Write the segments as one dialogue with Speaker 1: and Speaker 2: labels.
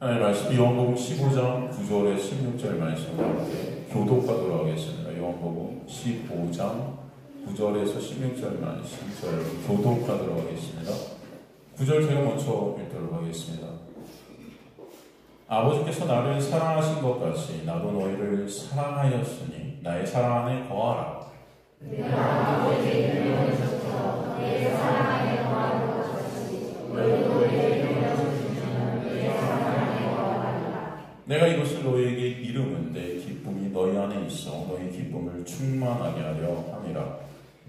Speaker 1: 하나님 말씀 요한복음 15장 9절에 16절 말씀과 함께 교독하도록 하겠습니다. 요한복음 15장 9절에서 16절 말씀 저를 교독하도록 하겠습니다. 9절 제가 먼저 읽도록 하겠습니다. 아버지께서 나를 사랑하신 것 같이 나도 너희를 사랑하였으니 나의 사랑 안에 거하라.
Speaker 2: 내가 아버지의 이름에서부터 내 사랑 안에 거하는 것 같이 너희도 내 이름에서 주시는 내 사랑 안에 거하라.
Speaker 1: 내가 이것을 너희에게 이름은 내 기쁨이 너희 안에 있어 너희 기쁨을 충만하게 하려 함이라.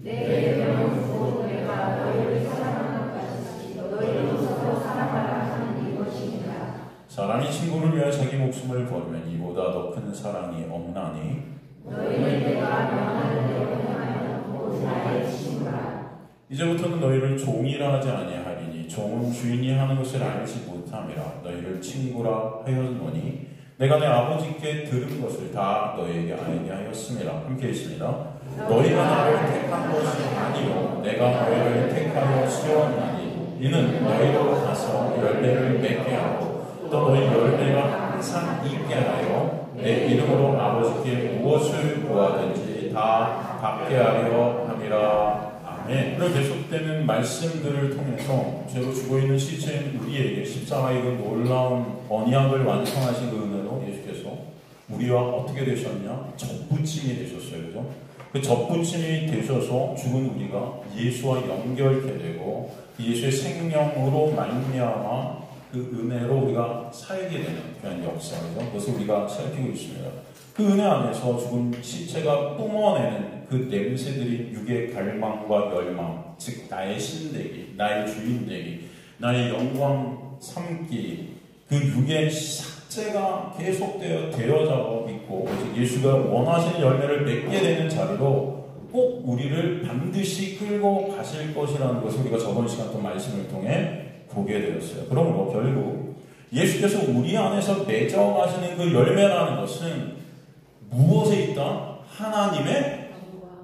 Speaker 2: 내 이름은 곧 내가 너희를 사랑하는 것 같이 너희도 서로 사랑하라 하는 이것이니라.
Speaker 1: 사람이 친구를 위하여 자기 목숨을 버리면 이보다 더 큰 사랑이 없나니
Speaker 2: 너희는 내가 명하는 대로 행하면 곧 나의 친구라.
Speaker 1: 이제부터는 너희를 종이라 하지 아니하리니 종은 주인이 하는 것을 알지 못함이라. 너희를 친구라 하였노니 내가 내 아버지께 들은 것을 다 너희에게 알게 하였음이라. 함께 있습니다. 너희가 나를 택한 것이 아니요 내가 너희를 택하여 세웠나니 이는 너희로 가서 열매를 맺게 하고 또 너희 열매가 항상 있게 하여 내 이름으로 아버지께 무엇을 구하든지 다 받게 하려 함이라. 아멘. 오늘 계속되는 말씀들을 통해서 죄로 죽어 있는 시체인 우리에게 십자가의 그 놀라운 언약을 완성하신 그 은혜로 예수께서 우리와 어떻게 되셨냐? 접붙임이 되셨어요. 그죠? 그 접붙임이 되셔서 죽은 우리가 예수와 연결케 되고 예수의 생명으로 말미암아 그 은혜로 우리가 살게 되는 그런 역사죠. 그것을 우리가 살피고 있습니다. 그 은혜 안에서 죽은 시체가 뿜어내는 그 냄새들이 육의 갈망과 열망, 즉 나의 신되기, 나의 주인되기, 나의 영광 삼기, 그 육의 삭제가 계속되어 되어져 있고 예수가 원하시는 열매를 맺게 되는 자리로 꼭 우리를 반드시 끌고 가실 것이라는 것을 우리가 저번 시간 또 말씀을 통해 보게 되었어요. 그러므로 결국 예수께서 우리 안에서 맺어가시는 그 열매라는 것은 무엇에 있다? 하나님의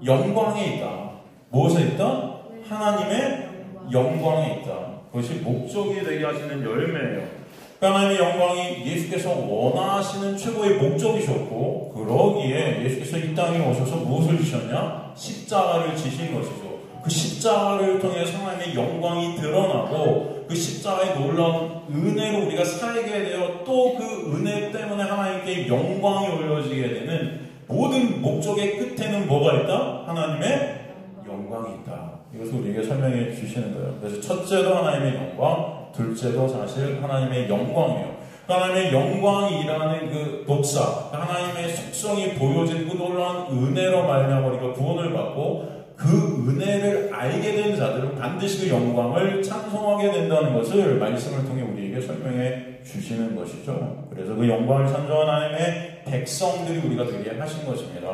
Speaker 1: 영광에 있다. 무엇에 있다? 하나님의 영광에 있다. 그것이 목적이 되게 하시는 열매예요. 하나님의 영광이 예수께서 원하시는 최고의 목적이셨고 그러기에 예수께서 이 땅에 오셔서 무엇을 지셨냐? 십자가를 지신 것이죠. 그 십자가를 통해 하나님의 영광이 드러나고 그 십자가의 놀라운 은혜로 우리가 살게 되어 또 그 은혜 때문에 하나님께 영광이 올려지게 되는 모든 목적의 끝에는 뭐가 있다? 하나님의 영광이 있다. 이것을 우리에게 설명해 주시는 거예요. 그래서 첫째도 하나님의 영광, 둘째도 사실 하나님의 영광이에요. 하나님의 영광이라는 그 독사, 하나님의 속성이 보여진 그 놀라운 은혜로 말미암아 우리가 구원을 받고 그 은혜를 알게 된 자들은 반드시 그 영광을 찬송하게 된다는 것을 말씀을 통해 우리에게 설명해 주시는 것이죠. 그래서 그 영광을 찬송한 하나님의 백성들이 우리가 되게 하신 것입니다.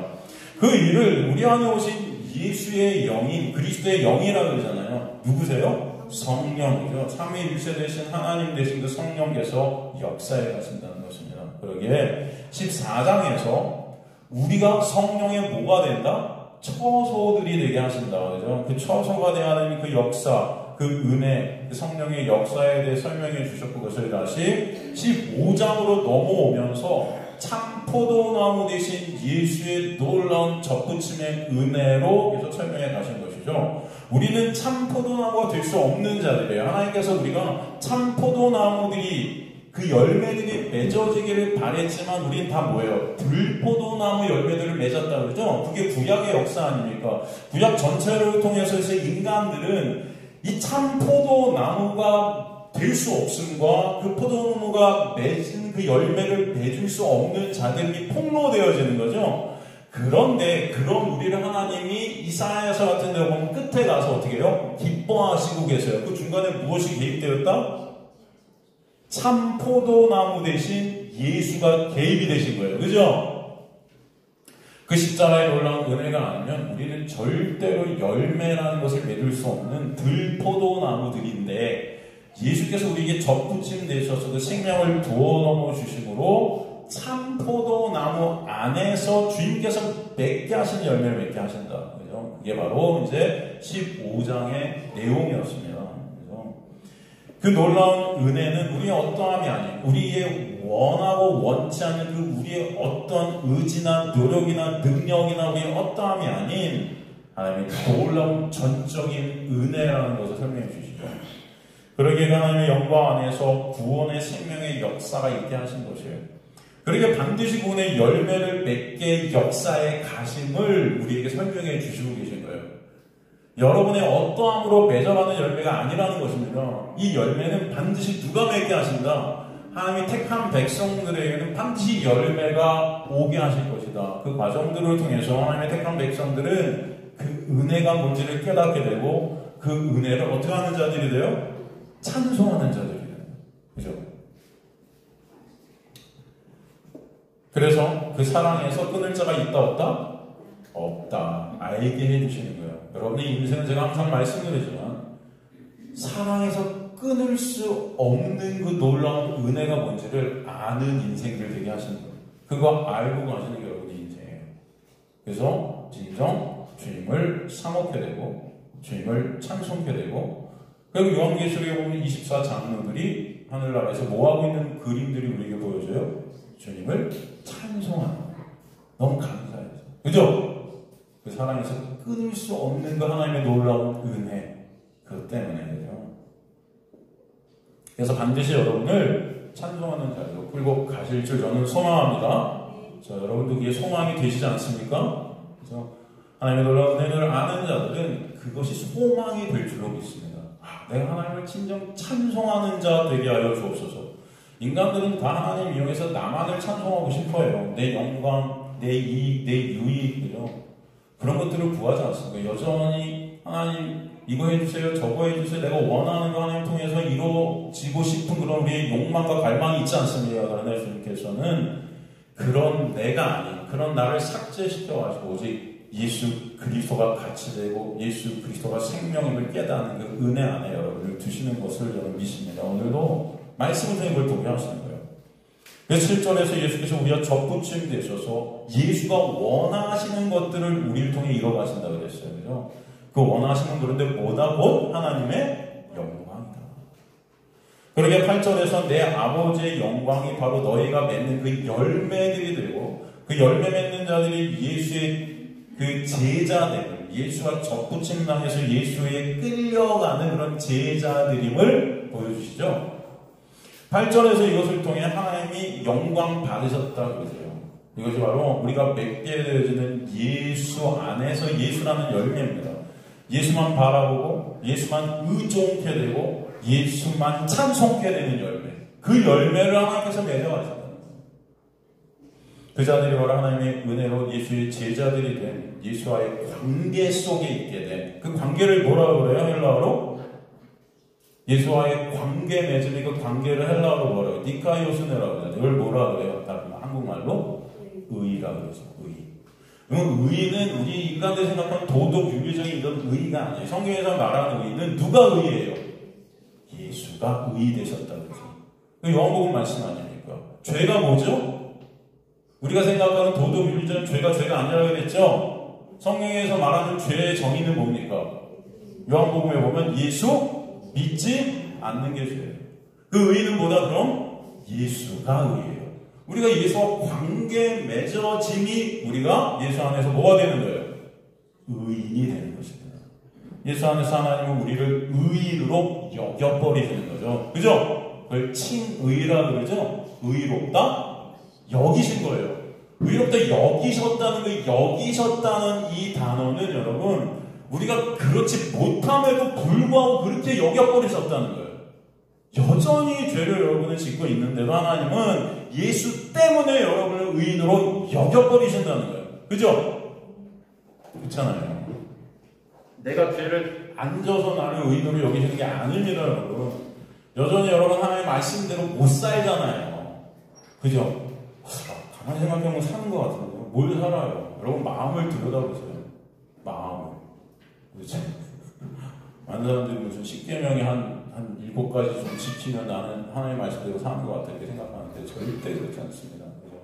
Speaker 1: 그 일을 우리 안에 오신 예수의 영이 그리스도의 영이라고 그러잖아요. 누구세요? 성령이죠. 삼위일체 되신 하나님 되신 그 성령께서 역사에 가신다는 것입니다. 그러기에 14장에서 우리가 성령의 뭐가 된다? 처소들이 되게 하신다. 그죠? 그 처소가 되는 그 역사, 그 은혜, 그 성령의 역사에 대해 설명해 주셨고 그것을 다시 15장으로 넘어오면서 참 포도나무 대신 예수의 놀라운 접붙임의 은혜로 계속 설명해 가신 것이죠. 우리는 참 포도나무가 될 수 없는 자들이에요. 하나님께서 우리가 참 포도나무들이 그 열매들이 맺어지기를 바랬지만 우린 다 뭐예요? 들포도나무 열매들을 맺었다 그러죠? 그게 구약의 역사 아닙니까? 구약 전체를 통해서 인간들은 이 참 포도나무가 될 수 없음과 그 포도나무가 맺은 그 열매를 맺을 수 없는 자들이 폭로되어지는 거죠. 그런데 그런 우리를 하나님이 이사야서 같은 데 보면 끝에 가서 어떻게 해요? 기뻐하시고 계세요. 그 중간에 무엇이 개입되었다? 참 포도나무 대신 예수가 개입이 되신 거예요. 그죠? 그 십자가의 놀라운 은혜가 아니면 우리는 절대로 열매라는 것을 맺을 수 없는 들포도나무들인데 예수께서 우리에게 접붙임 되셔서 그 생명을 부어 넘어 주심으로 참 포도나무 안에서 주님께서 맺게 하신 열매를 맺게 하신다. 그죠? 그게 바로 이제 15장의 내용이었습니다. 그 그 놀라운 은혜는 우리의 어떠함이 아니고 우리의 원하고 원치 않는 그 우리의 어떤 의지나 노력이나 능력이나 우리의 어떠함이 아닌 하나님의 놀라운 전적인 은혜라는 것을 설명해 주시죠. 그러기에 하나님의 영광 안에서 구원의 생명의 역사가 있게 하신 것이에요. 그러기에 반드시 구원의 열매를 맺게 역사에 가심을 우리에게 설명해 주시고 계신 거예요. 여러분의 어떠함으로 맺어가는 열매가 아니라는 것입니다. 이 열매는 반드시 누가 맺게 하신다? 하나님이 택한 백성들에게는 반드시 열매가 오게 하실 것이다. 그 과정들을 통해서 하나님의 택한 백성들은 그 은혜가 뭔지를 깨닫게 되고 그 은혜를 어떻게 하는 자들이 돼요? 찬송하는 자들이 돼요. 그죠? 그래서 그 사랑에서 끊을 자가 있다 없다? 없다. 알게 해주시는 거예요. 여러분의 인생은 제가 항상 말씀드리지만 사랑에서 끊을 수 없는 그 놀라운 은혜가 뭔지를 아는 인생들 되게 하시는 거예요. 그거 알고 가시는 게 여러분의 인생이에요. 그래서 진정 주님을 사모케 되고 주님을 찬송케 되고 그리고 요한계시록에 보면 24장로들이 하늘나라에서 뭐하고 있는 그림들이 우리에게 보여줘요? 주님을 찬송하는 거예요. 너무 감사해요. 그죠? 그 사랑에서 끊을 수 없는 그 하나님의 놀라운 은혜 그것 때문에요. 그래서 반드시 여러분을 찬송하는 자리로 끌고 가실 줄 저는 소망합니다. 자, 여러분도 그게 소망이 되시지 않습니까? 그래서 하나님의 놀라운 은혜를 아는 자들은 그것이 소망이 될 줄로 믿습니다. 내가 하나님을 진정 찬송하는 자 되게 하여 주옵소서. 인간들은 다 하나님 이용해서 나만을 찬송하고 싶어요. 내 영광, 내 이익, 내 유익 그런 것들을 구하지 않습니다. 여전히 하나님 이거 해주세요, 저거 해주세요. 내가 원하는 거 하나님 통해서 이루어지고 싶은 그런 우리의 욕망과 갈망이 있지 않습니까? 그러나 주님께서는 그런 내가 아닌 그런 나를 삭제시켜가지고 오직 예수 그리스도가 같이 되고 예수 그리스도가 생명임을 깨닫는 그 은혜 안에 여러분을 두시는 것을 저는 믿습니다. 오늘도 말씀을 통해 그걸 보게 하시는 거예요. 그래서 7절에서 예수께서 우리가 접붙임 되셔서 예수가 원하시는 것들을 우리를 통해 이뤄가신다 그랬어요. 그죠? 그 원하시는 그런데 뭐다? 곧 하나님의 영광이다. 그러게 8절에서 내 아버지의 영광이 바로 너희가 맺는 그 열매들이 되고 그 열매 맺는 자들이 예수의 그 제자됨을 예수와 접붙임 당해서 예수에 끌려가는 그런 제자들임을 보여주시죠. 8절에서 이것을 통해 하나님이 영광 받으셨다 그러세요. 이것이 바로 우리가 맺게 되어지는 예수 안에서 예수라는 열매입니다. 예수만 바라보고 예수만 의존케 되고 예수만 찬송케 되는 열매. 그 열매를 하나님께서 맺어가신다. 그 자들이 바로 하나님의 은혜로 예수의 제자들이 된 예수와의 관계 속에 있게 된 그 관계를 뭐라고 그래요? 헬라어로? 예수와의 관계 맺음이 그 관계를 헬라어로 뭐라고? 니카이오스네라고 하잖아요. 이걸 뭐라 그래요? 한국말로? 의라고 그러죠. 의는 우리 인간들이 생각하는 도덕 윤리적인 이런 의가 아니에요. 성경에서 말하는 의는 누가 의예요? 예수가 의 되셨다는 거죠. 요한복음 말씀 아닙니까? 죄가 뭐죠? 우리가 생각하는 도덕 윤리적인 죄가 아니라고 그랬죠? 성경에서 말하는 죄의 정의는 뭡니까? 요한복음에 보면 예수 믿지 않는 게 죄예요. 그 의는 뭐다 그럼? 예수가 의예요. 우리가 예수와 관계 맺어짐이 우리가 예수 안에서 뭐가 되는 거예요? 의인이 되는 것입니다. 예수 안에서 하나님은 우리를 의인으로 여겨버리시는 거죠. 그죠? 그걸 칭의라 그러죠? 의롭다 여기신 거예요. 의롭다 여기셨다는 그 여기셨다는 이 단어는 여러분 우리가 그렇지 못함에도 불구하고 그렇게 여겨버리셨다는 거예요. 여전히 죄를 여러분은 짓고 있는데도 하나님은 예수 때문에 여러분을 의인으로 여겨버리신다는 거예요. 그죠? 그렇잖아요. 내가 죄를 안 져서 나를 의인으로 여기시는 게 아닙니다, 여러분. 여전히 여러분 하나님의 말씀대로 못 살잖아요. 그죠? 가만히 생각해보면 사는 것 같은데 뭘 살아요? 여러분 마음을 들여다보세요. 마음을. 그렇죠? 많은 사람들이 무슨 10계명이 한 7가지 좀 지키면 나는 하나님의 말씀대로 사는 것 같다 이렇게 생각하는데 절대 그렇지 않습니다. 그죠?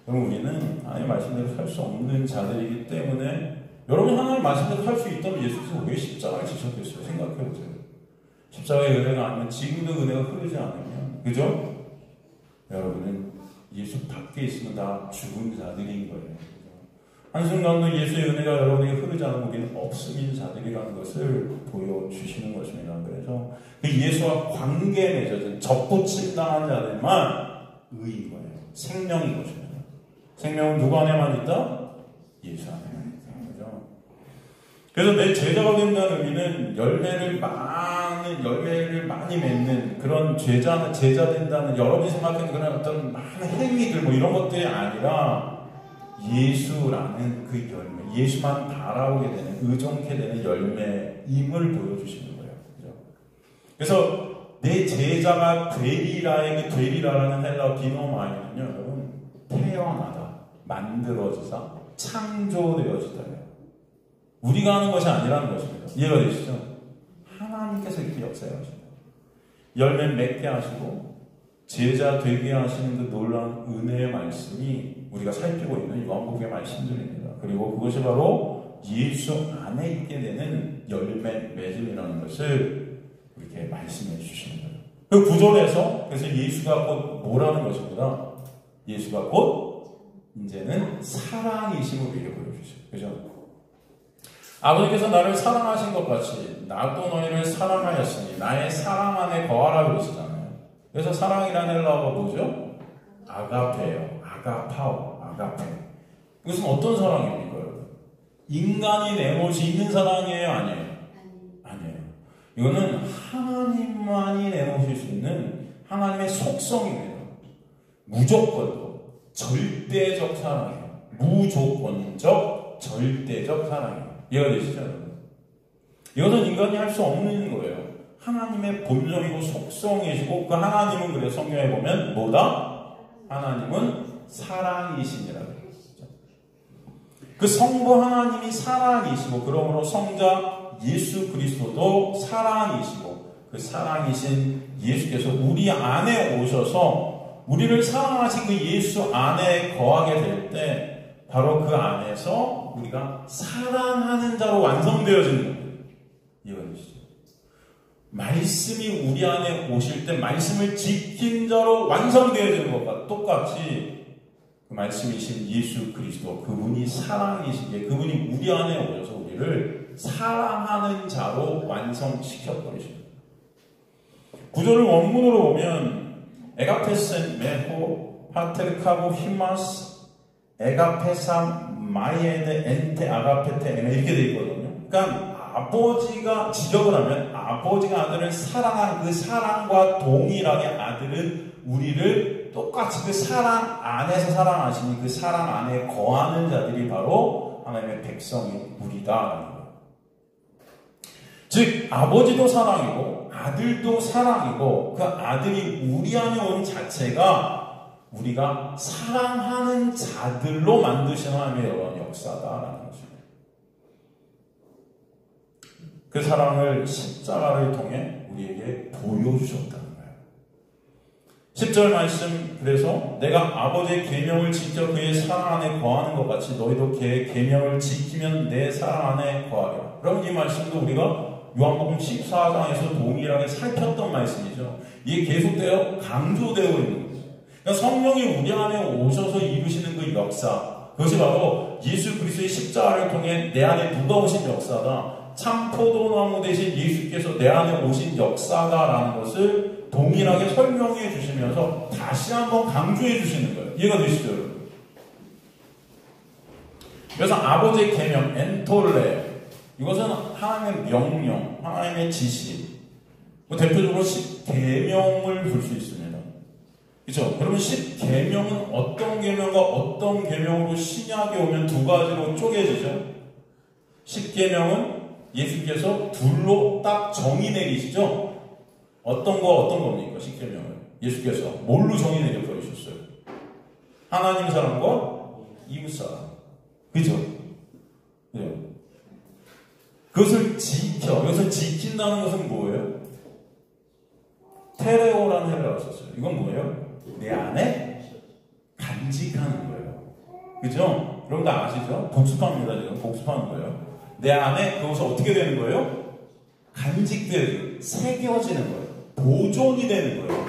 Speaker 1: 그럼 우리는 하나님의 말씀대로 살 수 없는 자들이기 때문에 여러분 하나님의 말씀대로 살 수 있다면 예수께서 왜 십자가를 지셨겠어요? 생각해보세요. 십자가의 은혜가 아니면 지금도 은혜가 흐르지 않으면, 그죠? 여러분은 예수 밖에 있으면 다 죽은 자들인 거예요. 한순간도 예수의 은혜가 여러분에게 흐르지 않으면 우리는 없음인 자들이라는 것을 보여주시는 것입니다. 그래서 그 예수와 관계에 맺어진 접붙임 당한 자들만 의인 거예요. 생명인 것입니다. 생명은 누구 안에만 있다? 예수 안에만 있다. 그죠? 그래서 내 제자가 된다는 의미는 열매를 많이 맺는 그런 제자 된다는 여러분이 생각하는 그런 어떤 많은 행위들 뭐 이런 것들이 아니라 예수라는 그 열매, 예수만 바라보게 되는, 의존케 되는 열매임을 보여주시는 거예요. 그죠? 그래서 내 제자가 되리라의 그 되리라라는 헬라어 디노마이는요, 여러분, 태어나다, 만들어지다, 창조되어지다예요. 우리가 하는 것이 아니라는 것입니다. 이해가 되시죠? 하나님께서 이렇게 역사하십니다. 열매 맺게 하시고 제자 되게 하시는 그 놀라운 은혜의 말씀이 우리가 살피고 있는 요한복음의 말씀들입니다. 그리고 그것이 바로 예수 안에 있게 되는 열매 맺음이라는 것을 이렇게 말씀해 주시는 거예요. 그 구절에서 그래서 예수가 곧 뭐라는 것입니다. 예수가 곧 이제는 사랑이심을 우리에게 보여주세요. 그죠? 아버지께서 나를 사랑하신 것 같이 나도 너희를 사랑하였으니 나의 사랑 안에 거하라 그러시잖아요. 그래서 사랑이라는 헬라어가 뭐죠? 아가페예요. 아가파오, 아가페. 이것은 어떤 사랑입니까, 여러분? 인간이 내모시 있는 사랑이에요, 아니에요? 아니에요. 이거는 하나님만이 내모실 수 있는 하나님의 속성입니다. 무조건적, 절대적 사랑이에요. 무조건적, 절대적 사랑이에요. 이해가 되시죠? 이것은 인간이 할 수 없는 거예요. 하나님의 본성이고 속성이시고 그 하나님은 그래서 성경에 보면 뭐다? 하나님은 사랑이시니라 그랬죠. 그 성부 하나님이 사랑이시고 그러므로 성자 예수 그리스도도 사랑이시고 그 사랑이신 예수께서 우리 안에 오셔서 우리를 사랑하신 그 예수 안에 거하게 될 때 바로 그 안에서 우리가 사랑하는 자로 완성되어지는 겁니다. 이해가 되시죠? 말씀이 우리 안에 오실 때 말씀을 지킨 자로 완성되어지는 것과 똑같이 그 말씀이신 예수 그리스도 그분이 사랑이시기에 그분이 우리 안에 오셔서 우리를 사랑하는 자로 완성시켜버리십니다. 구절을 원문으로 보면 에가페센 메호 파테르카고 히마스 에가페산 마이에데 엔테 아가페테 에메 이렇게 되어 있거든요. 그러니까 아버지가 지적을 하면 아버지가 아들을 사랑한 그 사랑과 동일하게 아들은 우리를 똑같이 그 사랑 안에서 사랑하시니 그 사랑 안에 거하는 자들이 바로 하나님의 백성인 우리다라는 거예요. 즉 아버지도 사랑이고 아들도 사랑이고 그 아들이 우리 안에 온 자체가 우리가 사랑하는 자들로 만드신 하나님의 역사다라는 것입니다. 그 사랑을 십자가를 통해 우리에게 보여주셨다는 거예요. 10절 말씀 그래서 내가 아버지의 계명을 지켜 그의 사랑 안에 거하는 것 같이 너희도 그의 계명을 지키면 내 사랑 안에 거하리라. 그럼 이 말씀도 우리가 요한복음 14장에서 동일하게 살폈던 말씀이죠. 이게 계속되어 강조되어 있는 거죠. 그러니까 성령이 우리 안에 오셔서 이루시는 그 역사 그것이 바로 예수 그리스도의 십자가를 통해 내 안에 누가 오신 역사다. 참 포도나무 대신 예수께서 내 안에 오신 역사다라는 것을 동일하게 설명해 주시면서 다시 한번 강조해 주시는 거예요. 이해가 되시죠, 여러분? 그래서 아버지의 계명, 엔톨레 이것은 하나님의 명령, 하나님의 지시 뭐 대표적으로 10계명을 볼 수 있습니다. 그렇죠? 그러면 10계명은 어떤 계명과 어떤 계명으로 신약에 오면 두 가지로 쪼개지죠. 10계명은 예수께서 둘로 딱 정의 내리시죠? 어떤 겁니까? 10계명은. 예수께서 뭘로 정의 내려 버리셨어요? 하나님 사랑과 이웃 사랑. 그죠? 네. 그것을 지켜. 여기서 지킨다는 것은 뭐예요? 테레오라는 헬라어를 썼어요. 이건 뭐예요? 내 안에 간직하는 거예요. 그죠? 여러분 다 아시죠? 복습합니다. 지금 복습하는 거예요. 내 안에 그것이 어떻게 되는 거예요? 간직되고 새겨지는 거예요. 보존이 되는 거예요.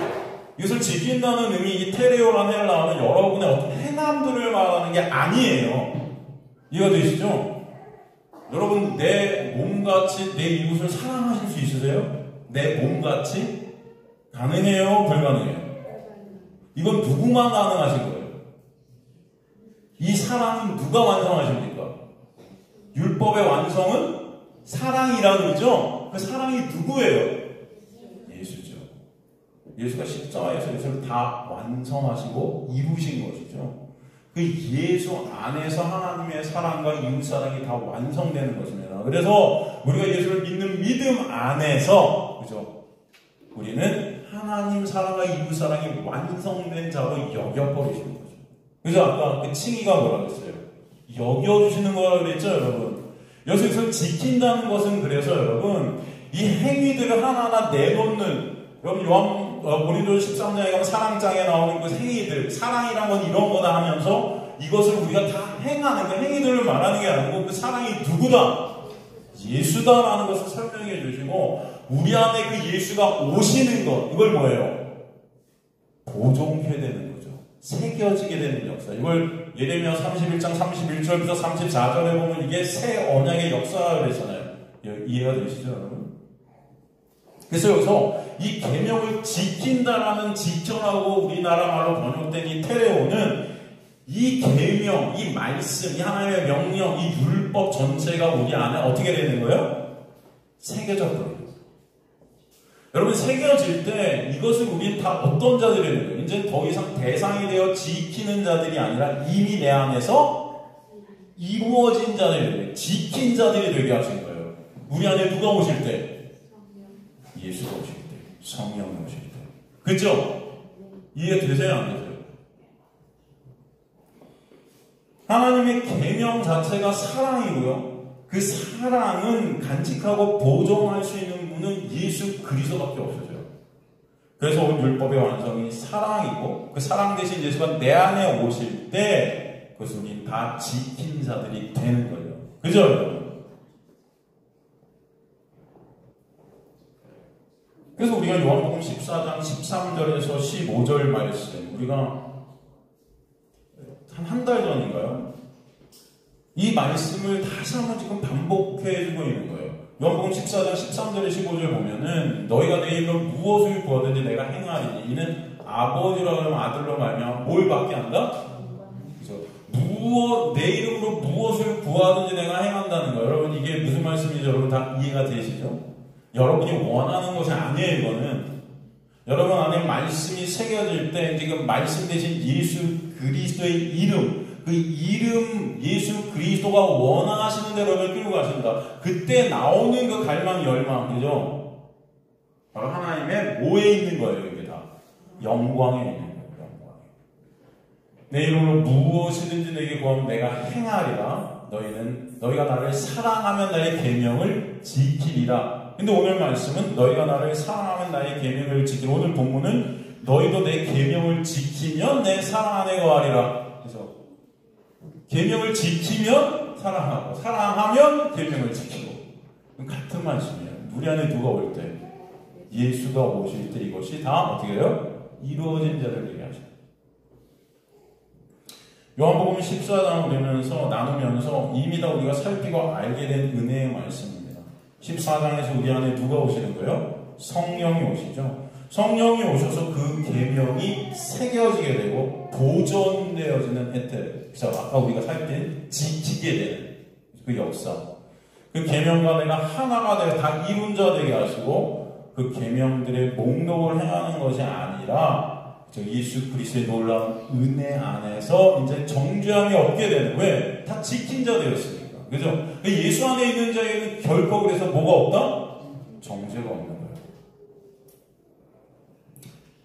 Speaker 1: 이것을 지킨다는 의미, 이 테레오라는 헬라어는 여러분의 어떤 행함들을 말하는 게 아니에요. 이해가 되시죠? 여러분, 내 몸같이 내 이웃을 사랑하실 수 있으세요? 내 몸같이? 가능해요? 불가능해요? 이건 누구만 가능하신 거예요? 이 사랑은 누가 완성하십니까? 율법의 완성은 사랑이라는 거죠? 그 사랑이 누구예요? 예수죠. 예수가 십자가에서 이것을 다 완성하시고 이루신 것이죠. 그 예수 안에서 하나님의 사랑과 이웃사랑이 다 완성되는 것입니다. 그래서 우리가 예수를 믿는 믿음 안에서, 그죠? 우리는 하나님 사랑과 이웃사랑이 완성된 자로 여겨버리시는 거죠. 그래서 아까 그 칭의가 뭐라고 했어요? 여겨주시는 거라고 그랬죠, 여러분? 여기서 지킨다는 것은 그래서 여러분, 이 행위들을 하나하나 내놓는, 여러분 고린도서 13장에 가면 사랑장에 나오는 그 행위들, 사랑이란 건 이런 거다 하면서 이것을 우리가 다 행하는 그 행위들을 말하는 게 아니고 그 사랑이 누구다? 예수다라는 것을 설명해 주시고 우리 안에 그 예수가 오시는 것, 이걸 뭐예요? 보존케 되는 거죠. 새겨지게 되는 역사. 이걸 예레미야 31장 31절부터 34절에 보면 이게 새 언약의 역사라고 그랬잖아요. 이해가 되시죠, 여러분? 그래서 여기서 이 계명을 지킨다라는 지켜라고 우리나라 말로 번역된 이 테레오는 이 계명, 이 말씀, 이 하나님의 명령, 이 율법 전체가 우리 안에 어떻게 되는 거예요? 새겨졌거든요. 여러분, 새겨질 때 이것을 우리는 다 어떤 자들이 되는 거예요? 이제 더 이상 대상이 되어 지키는 자들이 아니라 이미 내 안에서 이루어진 자들이 되게, 지킨 자들이 되게 하신 거예요. 우리 안에 누가 오실 때? 예수가 오실 때, 성령이 오실 때. 그죠? 이해 되세요? 안 되세요? 하나님의 계명 자체가 사랑이고요. 그 사랑은 간직하고 보존할 수 있는 분은 예수 그리스도밖에 없어요. 그래서 오늘 율법의 완성이 사랑이고 그 사랑 대신 예수가 내 안에 오실 때 그것을 우리 다 지킨 자들이 되는 거예요. 그죠, 여러분? 그래서 우리가 요한복음 14장 13절에서 15절 말씀, 우리가 한 달 전인가요? 이 말씀을 다시 한번 지금 반복해주고 있는 거예요. 요한복음 14장 13절에 15절 보면은 너희가 내 이름으로 무엇을 구하든지 내가 행하리니 이는 아버지로 하면 아들로 말미암아 뭘 받게 한다? 그래서 내 이름으로 무엇을 구하든지 내가 행한다는 거예요. 여러분, 이게 무슨 말씀인지 여러분 다 이해가 되시죠? 여러분이 원하는 것이 아니에요. 이거는 여러분 안에 말씀이 새겨질 때 지금 말씀 대신 예수 그리스도의 이름, 그 이름 예수 그리스도가 원하시는 대로 여러분을 끌고 가신다. 그때 나오는 그 갈망, 열망, 그죠? 바로 하나님의 뭐에 있는 거예요? 이게 다 영광에 있는 거예요. 영광에. 내 이름으로 무엇이든지 내게 구하면 내가 행하리라. 너희가 나를 사랑하면 나의 계명을 지키리라. 근데 오늘 말씀은 너희가 나를 사랑하면 나의 계명을 지키리라. 오늘 본문은 너희도 내 계명을 지키면 내 사랑 안에 거하리라. 그래서 계명을 지키면 사랑하고 사랑하면 계명을 지키고 같은 말씀이에요. 우리 안에 누가 올 때? 예수가 오실 때 이것이 다 어떻게 해요? 이루어진 자를 얘기하죠. 요한복음 14장을 나누면서 이미 다 우리가 살피고 알게 된 은혜의 말씀입니다. 14장에서 우리 안에 누가 오시는 거예요? 성령이 오시죠. 성령이 오셔서 그 계명이 새겨지게 되고 보존되어지는 혜택. 그래서 아까 우리가 살핀 지키게 되는 그 역사. 그 계명과 내가 하나가 되어 다 이룬 자 되게 하시고 그 계명들의 목록을 행하는 것이 아니라 예수 그리스도의 놀라운 은혜 안에서 이제 정죄함이 없게 되는. 왜? 다 지킨 자 되었으니까. 그죠? 예수 안에 있는 자에게는 결코 그래서 뭐가 없다? 정죄가 없는 거예요.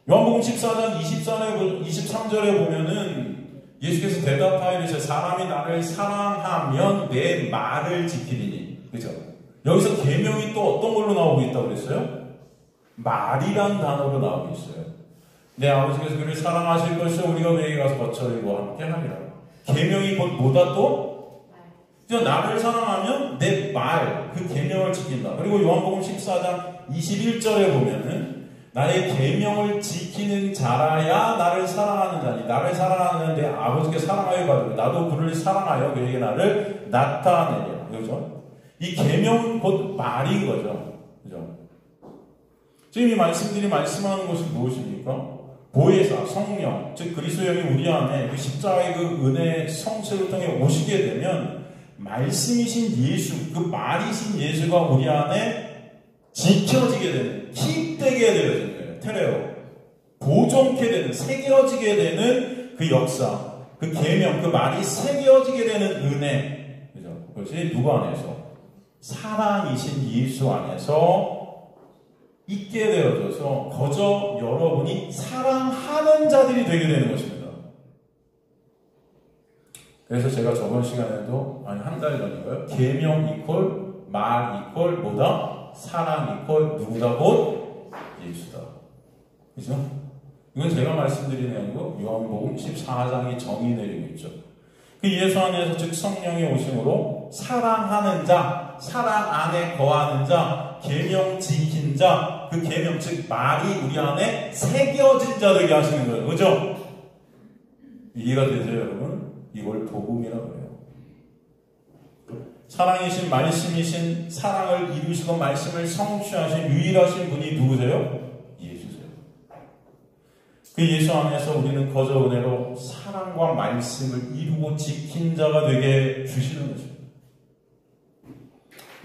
Speaker 1: 요한복음 14장 23절에 보면은 예수께서 대답하이르시되 사람이 나를 사랑하면 내 말을 지키리니. 그죠? 여기서 계명이 또 어떤 걸로 나오고 있다고 그랬어요? 말이란 단어로 나오고 있어요. 내 아버지께서 그를 사랑하실 것이요 우리가 그에게 가서 거처이고 함께 하리라. 계명이 곧 뭐다 또? 그래서 나를 사랑하면 내 말, 그 계명을 지킨다. 그리고 요한복음 14장 21절에 보면은 나의 계명을 지키는 자라야 나를 사랑하는 자니 나를 사랑하는 내 아버지께 사랑하여 받으며 나도 그를 사랑하여 그에게 나를 나타내려. 그렇죠? 이 계명은 곧 말인 거죠. 그죠? 지금 이 말씀들이 말씀하는 것이 무엇입니까? 보혜사, 성령, 즉 그리스도 영이 우리 안에 그 십자가의 그 은혜의 성체를 통해 오시게 되면 말씀이신 예수, 그 말이신 예수가 우리 안에 지켜지게 되는, 킵되게 되어지는 거예요. 테레오. 보존케 되는, 새겨지게 되는 그 역사, 그 계명, 그 말이 새겨지게 되는 은혜. 그죠? 그것이 누구 안에서? 사랑이신 예수 안에서 있게 되어져서 거저 여러분이 사랑하는 자들이 되게 되는 것입니다. 그래서 제가 저번 시간에도 한 달 전인가요? 계명 이퀄 말 이퀄 뭐다? 사랑 이퀄 누구다? 곧 예수다. 그죠? 이건 제가 말씀드린 내용이고 요한복음 14장이 정의 내리고 있죠. 그 예수 안에서 즉 성령이 오심으로 사랑하는 자, 사랑 안에 거하는 자, 계명 지킨 자, 그 계명 즉 말이 우리 안에 새겨진 자 되게 하시는 거예요. 그죠? 이해가 되세요, 여러분? 이걸 복음이라고 해요. 사랑이신 말씀이신 사랑을 이루시고 말씀을 성취하신 유일하신 분이 누구세요? 예수세요. 그 예수 안에서 우리는 거저 은혜로 사랑과 말씀을 이루고 지킨 자가 되게 주시는 것입니다.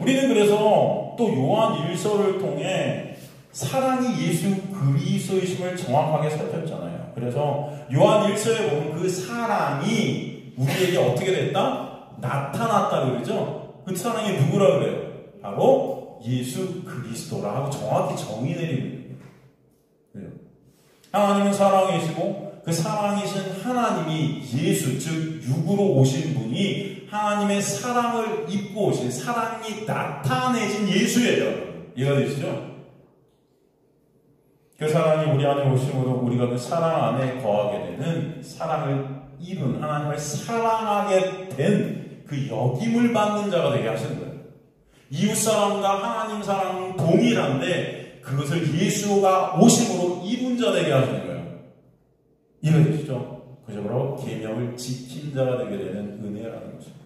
Speaker 1: 우리는 그래서 또 요한 1서를 통해 사랑이 예수 그리스도이심을 정확하게 살폈잖아요. 그래서 요한 1서에 보면 그 사랑이 우리에게 어떻게 됐다? 나타났다 그러죠? 그 사랑이 누구라 그래요? 바로 예수 그리스도라 하고 정확히 정의 내리는 거예요. 하나님은 사랑이시고 그 사랑이신 하나님이 예수 즉 육으로 오신 분이 하나님의 사랑을 입고 오신 사랑이 나타내진 예수예요. 이해가 되시죠? 그 사랑이 우리 안에 오심으로 우리가 그 사랑 안에 거하게 되는 사랑을 이룬 하나님을 사랑하게 된 그 역임을 받는 자가 되게 하시는 거예요. 이웃사랑과 하나님 사랑은 동일한데 그것을 예수가 오심으로 이룬 자 되게 하시는 거예요. 이해되시죠? 그저 바로 계명을 지킨 자가 되게 되는 은혜라는 것입니다.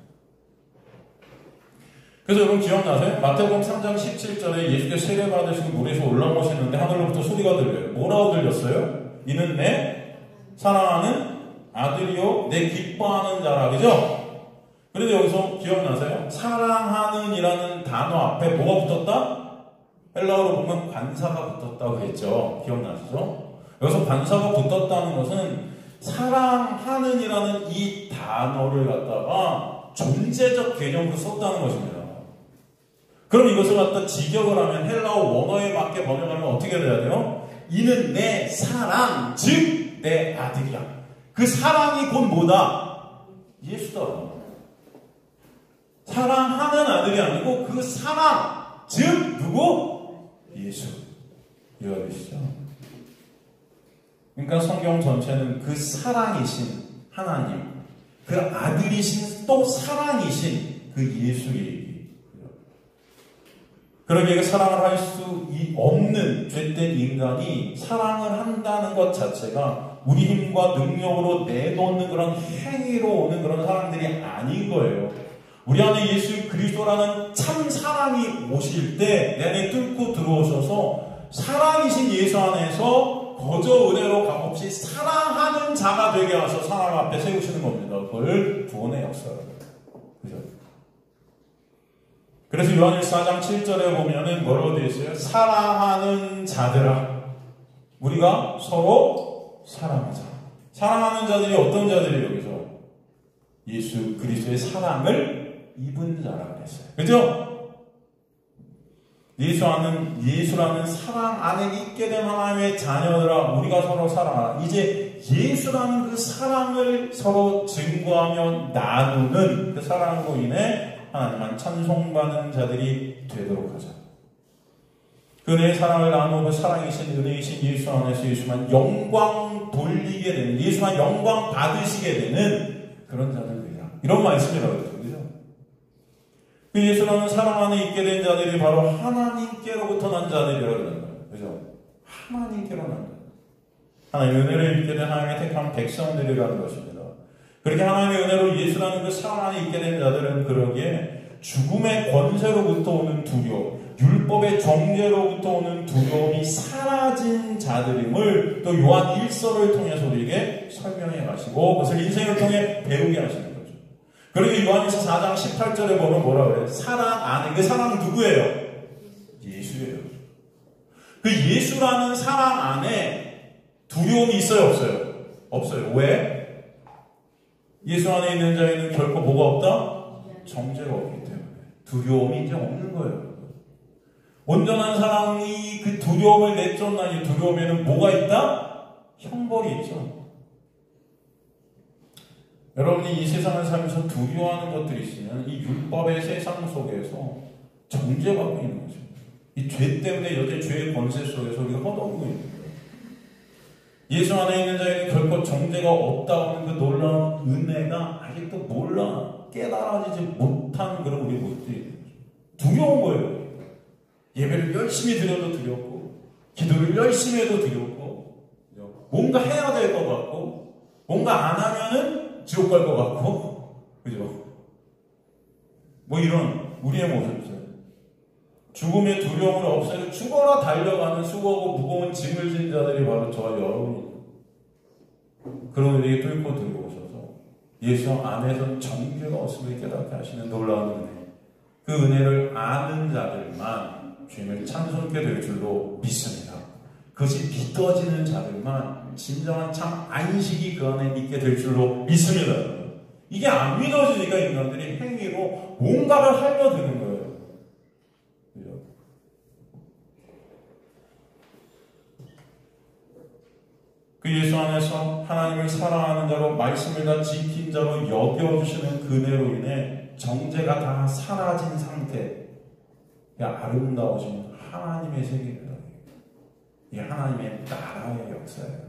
Speaker 1: 그래서 여러분 기억나세요? 마태복음 3장 17절에 예수께서 세례 받으시고 물에서 올라오시는데 하늘로부터 소리가 들려요. 뭐라고 들렸어요? 이는 내 사랑하는 아들이요 내 기뻐하는 자라. 그죠? 그런데 여기서 기억나세요? 사랑하는 이라는 단어 앞에 뭐가 붙었다? 헬라어로 보면 관사가 붙었다고 했죠. 기억나시죠? 여기서 관사가 붙었다는 것은 사랑하는 이라는 이 단어를 갖다가 존재적 개념으로 썼다는 것입니다. 그럼 이것을 갖다 직역을 하면 헬라어 원어에 맞게 번역하면 어떻게 돼야 돼요? 이는 내 사랑, 즉 내 아들이야. 그 사랑이 곧 뭐다? 예수다. 사랑하는 아들이 아니고 그 사랑, 즉 누구? 예수. 이해가 되시죠? 그러니까 성경 전체는 그 사랑이신 하나님, 그 아들이신 또 사랑이신 그 예수의 얘기. 그러기에 사랑을 할 수 없는 죄된 인간이 사랑을 한다는 것 자체가 우리 힘과 능력으로 내놓는 그런 행위로 오는 그런 사랑들이 아닌 거예요. 우리 안에 예수 그리스도라는 참 사랑이 오실 때 내 안에 뚫고 들어오셔서 사랑이신 예수 안에서 거저 은혜로 값없이 사랑하는 자가 되게 하셔 사랑 앞에 세우시는 겁니다. 그걸 구원의 역사예요. 그죠? 그래서 요한 1서 4장 7절에 보면은 뭐라고 되어 있어요? 사랑하는 자들아. 우리가 서로 사랑하자. 사랑하는 자들이 어떤 자들이에요, 여기서? 예수 그리스도의 사랑을 입은 자라고 했어요. 그죠? 예수라는 사랑 안에 있게 된 하나님의 자녀들아, 우리가 서로 사랑하라. 이제 예수라는 그 사랑을 서로 증거하며 나누는 그 사랑으로 인해 하나님만 찬송받는 자들이 되도록 하자. 그 은혜의 사랑을 나누고 사랑이신 은혜이신 예수 안에서 예수만 영광 돌리게 되는, 예수만 영광 받으시게 되는 그런 자들 되라. 이런 말씀이라고 했죠. 그죠? 그 예수라는 사랑 안에 있게 된 자들이 바로 하나님께로부터 난 자들이라고 그러는 거예요. 그죠? 하나님께로 난 자. 하나님의 은혜를 입게 된 하나님의 택한 백성들이라는 것입니다. 그렇게 하나님의 은혜로 예수라는 그 사랑 안에 있게 된 자들은 그러기에 죽음의 권세로부터 오는 두려움, 율법의 정죄로부터 오는 두려움이 사라진 자들임을 또 요한 1서를 통해서 우리에게 설명해 가시고 그것을 인생을 통해 배우게 하시는 거죠. 그러기 요한일서 4장 18절에 보면 뭐라 그래요? 사랑 안에, 그 사랑은 누구예요? 예수예요. 그 예수라는 사랑 안에 두려움이 있어요, 없어요? 없어요. 왜? 예수 안에 있는 자에는 결코 뭐가 없다? 정죄가 없기 때문에 두려움이 이제 없는 거예요. 온전한 사랑이 그 두려움을 내쫓는 이 두려움에는 뭐가 있다? 형벌이 있죠. 여러분이 이 세상을 살면서 두려워하는 것들이 있으면 이 율법의 세상 속에서 정죄받고 있는 거죠. 이 죄 때문에 여전히 죄의 권세 속에서 우리가 허덕이고 있는 거예요. 예수 안에 있는 자에는 결코 정죄가 없다고 하는 그 놀라운 은혜가 아직도 몰라 깨달아지지 못한 그런 우리 모습들이 두려운 거예요. 예배를 열심히 드려도 두렵고 기도를 열심히 해도 두렵고 뭔가 해야 될 것 같고 뭔가 안 하면은 지옥 갈 것 같고 그죠? 뭐 이런 우리의 모습이죠. 죽음의 두려움을 없애고 죽어라 달려가는 수고하고 무거운 짐을 진 자들이 바로 저와 여러분입니다. 그런 우리에게 뚫고 들어오셔서 예수 안에서 정죄가 없음을 깨닫게 하시는 놀라운 은혜, 그 은혜를 아는 자들만 주님을 찬송하게 될 줄로 믿습니다. 그것이 믿어지는 자들만 진정한 참 안식이 그 안에 있게 될 줄로 믿습니다. 이게 안 믿어지니까 인간들이 행위로 뭔가를 하려 드는 거예요. 그 예수 안에서 하나님을 사랑하는 자로 말씀을 다 지킨 자로 여겨주시는 그네로 인해 정죄가 다 사라진 상태, 아름다우신 하나님의 세계입니다. 이게 하나님의 나라의 역사예요.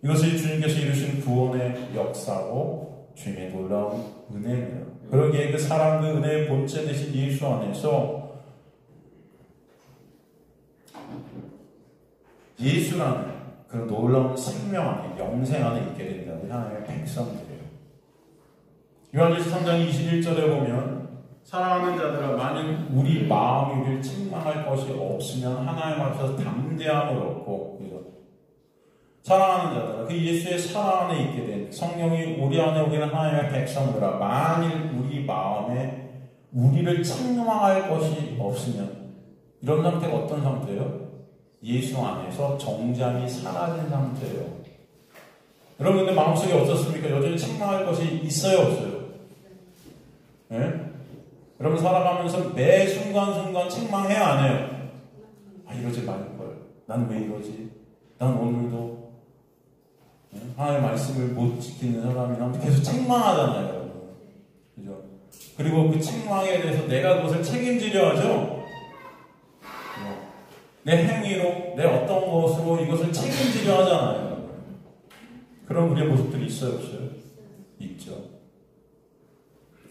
Speaker 1: 이것이 주님께서 이루신 구원의 역사고 주님의 놀라운 은혜입니다. 그러기에 그 사랑, 그 은혜의 본체 되신 예수 안에서 예수라는 그 놀라운 생명 안에, 영생 안에 있게 된다는 하나님의 백성들이에요. 요한일서 3장 21절에 보면 사랑하는 자들아 만일 우리 마음이 우리를 책망할 것이 없으면 하나님 앞에서 담대함을 얻고 사랑하는 자들아 그 예수의 사랑 안에 있게 된 성령이 우리 안에 오게 된 하나님의 백성들아 만일 우리 마음에 우리를 책망할 것이 없으면 이런 상태가 어떤 상태예요? 예수 안에서 정죄함이 사라진 상태예요. 여러분 근데 마음속에 어떻습니까? 여전히 책망할 것이 있어요, 없어요? 네? 여러분 살아가면서 매 순간순간 책망해야 안 해요? 아 이러지 말걸. 난 왜 이러지? 난 오늘도 하나님의 말씀을 못 지키는 사람이나 계속 책망하잖아요. 그죠? 그리고 그 책망에 대해서 내가 그것을 책임지려 하죠? 내 행위로, 내 어떤 것으로 이것을 책임지려 하잖아요. 그런 우리의 모습들이 있어요, 없어요? 있죠.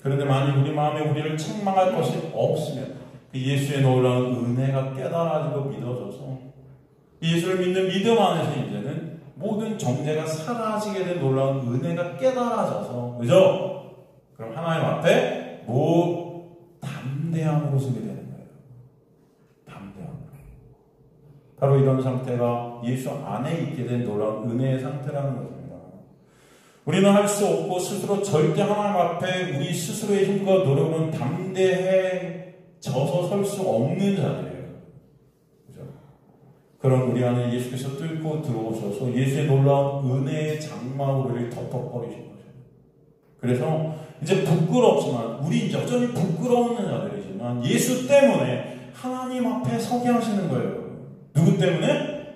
Speaker 1: 그런데 만일 우리 마음에 우리를 책망할 것이 없으면 그 예수의 놀라운 은혜가 깨달아지고 믿어져서 예수를 믿는 믿음 안에서 이제는 모든 정죄가 사라지게 된 놀라운 은혜가 깨달아져서 그죠? 그럼 하나님 앞에 담대함으로 서게 되는 거예요. 담대함으로. 바로 이런 상태가 예수 안에 있게 된 놀라운 은혜의 상태라는 것입니다. 우리는 할 수 없고 스스로 절대 하나님 앞에 우리 스스로의 힘과 노력은 담대해져서 설 수 없는 자들이에요. 그죠? 그런 우리 안에 예수께서 뚫고 들어오셔서 예수의 놀라운 은혜의 장막으로 우리를 덮어버리신 거죠. 그래서 이제 부끄럽지만 우리 여전히 부끄러운 자들이지만 예수 때문에 하나님 앞에 서게 하시는 거예요. 누구 때문에?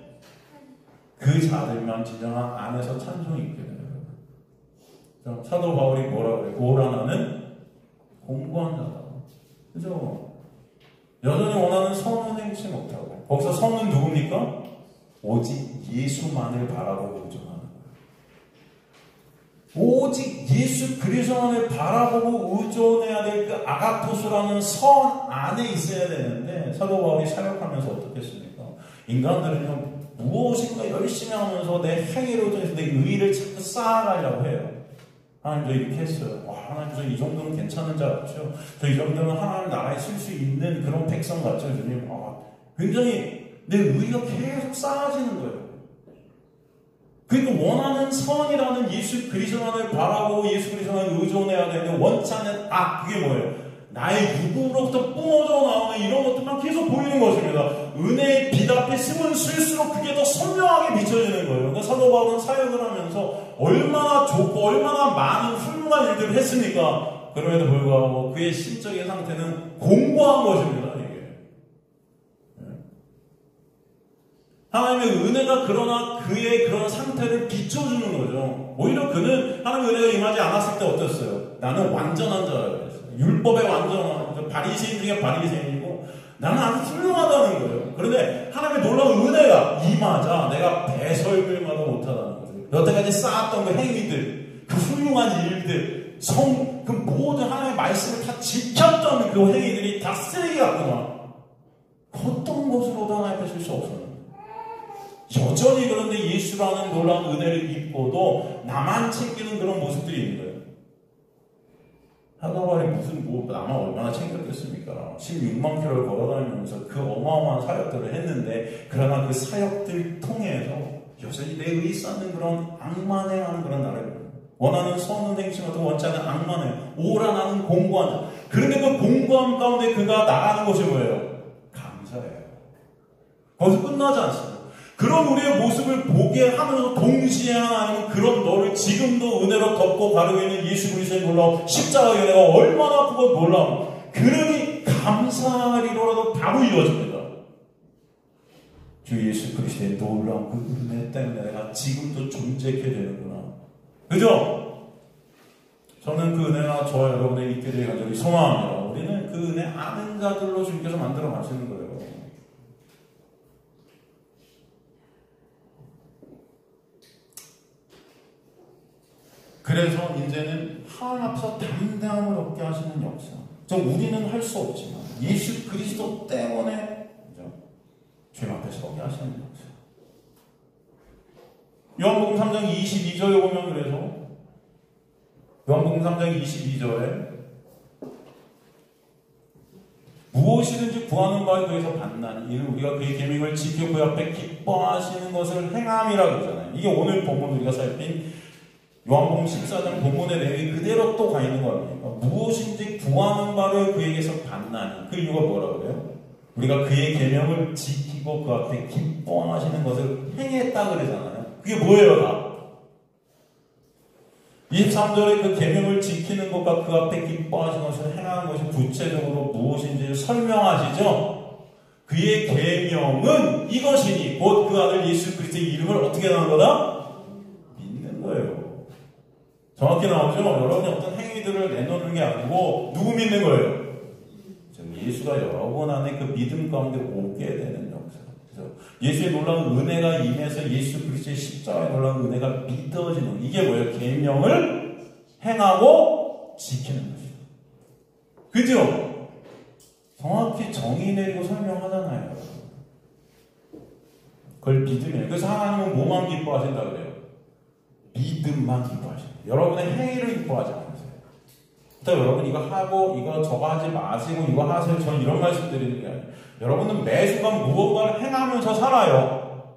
Speaker 1: 그 자들만 진정한 안에서 찬송이 있게 돼요. 사도 바울이 뭐라고 그래요? 오라나는 공고한 자다. 그죠? 여전히 원하는 선은 행치 못하고 거기서 선은 누굽니까? 오직 예수만을 바라보고 의존하는 거예요. 오직 예수 그리스도만을 바라보고 의존해야 될 그 아가토스라는 선 안에 있어야 되는데, 사도 바울이 사역하면서 어떻게 했습니까? 인간들은요, 무엇인가 열심히 하면서 내 행위로 통해서 내 의의를 자꾸 쌓아가려고 해요. 하나님 저 이렇게 했어요. 와, 하나님 저 이 정도는 괜찮은 자 같죠? 저 이 정도면 하나님 나라에 쓸 수 있는 그런 백성 같죠? 주님, 굉장히 내 의의가 계속 쌓아지는 거예요. 그러니까 원하는 선이라는 예수 그리스도만을 바라보고 예수 그리스도만 의존해야 되는데 원치 않는 그게 뭐예요? 나의 육으로부터 뿜어져 나오는 이런 것들만 계속 보이는 것입니다. 은혜의 빛 앞에 쓰면 쓸수록 그게 더 선명하게 비춰지는 거예요. 그러니까 사도 바울은 사역을 하면서 얼마나 좋고 얼마나 많은 훌륭한 일들을 했습니까? 그럼에도 불구하고 그의 심적인 상태는 공고한 것입니다. 하나님의 은혜가 그러나 그의 그런 상태를 비춰주는 거죠. 오히려 그는 하나님의 은혜가 임하지 않았을 때 어땠어요? 나는 완전한 자라고 그랬어요. 율법의 완전한, 바리새인 중에 바리새인이고 나는 아주 훌륭하다는 거예요. 그런데 하나님의 놀라운 은혜가 임하자 내가 배설물마도 못하다는 거죠. 여태까지 쌓았던 그 행위들, 그 훌륭한 일들, 그 모든 하나님의 말씀을 다 지켰던 그 행위들이 다 쓰레기 같구나. 어떤 것으로도 하나님 뺏을 수 없어요. 여전히 그런데 예수라는 놀라운 은혜를 입고도 나만 챙기는 그런 모습들이 있는 거예요. 하나님이 나만 얼마나 챙겼겠습니까? 16만 킬로를 걸어다니면서 그 어마어마한 사역들을 했는데, 그러나 그 사역들 통해서 여전히 내 의의 쌓는 그런 악만행하는 그런 나라를 원하는 선은 행심하고 원치 않는 악만행, 오라 나는 공고한 자. 그런데 그 공고함 가운데 그가 나가는 것이 뭐예요? 감사해요. 거기서 끝나지 않습니다. 그런 우리의 모습을 보게 하면서 동시에 하나님은 그런 너를 지금도 은혜로 덮고 가르고 있는 예수 그리스도의 놀라운 십자가의 은혜가 얼마나 크고 놀라운, 그러니 감사하리로라도 바로 이어집니다. 주 예수 그리스도의 놀라운 그 은혜 때문에 내가 지금도 존재하게 되는구나. 그죠? 저는 그 은혜가 저와 여러분의 있게 되길 간절히 소망합니다. 우리는 그 은혜 아는 자들로 주님께서 만들어 가시는 거예요. 그래서 이제는 하나님 앞에서 담대함을 얻게 하시는 역사. 우리는 할 수 없지만 예수 그리스도 때문에 주님 앞에 서게 하시는 역사. 요한복음 3장 22절에 보면, 그래서 요한복음 3장 22절에 무엇이든지 구하는 바에 더해서 받나니 이는 우리가 그의 계명을 지켜 그 앞에 기뻐하시는 것을 행함이라고 그러잖아요. 이게 오늘 본문 우리가 살핀 요한복음 14장 본문의 내용이 그대로 또 가 있는 겁니다. 무엇인지 구하는 바를 그에게서 받나니, 그 이유가 뭐라고 그래요? 우리가 그의 계명을 지키고 그 앞에 기뻐하시는 것을 행했다 그러잖아요. 그게 뭐예요? 다 23절에 그 계명을 지키는 것과 그 앞에 기뻐하시는 것을 행하는 것이 구체적으로 무엇인지 설명하시죠. 그의 계명은 이것이니 곧 그 아들 예수 그리스도의 이름을 어떻게 하는 거다? 믿는 거예요. 정확히 나오죠? 여러분이 어떤 행위들을 내놓는 게 아니고 누구 믿는 거예요? 예수가 여러분 안에 그 믿음 가운데 오게 되는 역사. 그래서 예수의 놀라운 은혜가 임해서 예수 그리스도의 십자가의 놀라운 은혜가 믿어지는, 이게 뭐예요? 계명을 행하고 지키는 것이죠. 그죠? 정확히 정의 내리고 설명하잖아요. 그걸 믿음이에요. 그래서 하나님은 뭐만 기뻐하신다 그래요? 믿음만 기뻐하십니다. 여러분의 행위를 기뻐하지 않으세요. 또 여러분 이거 하고 이거 저거 하지 마시고 이거 하세요. 저는 이런 말씀 드리는 게 아니에요. 여러분은 매 순간 무언가를 행하면서 살아요.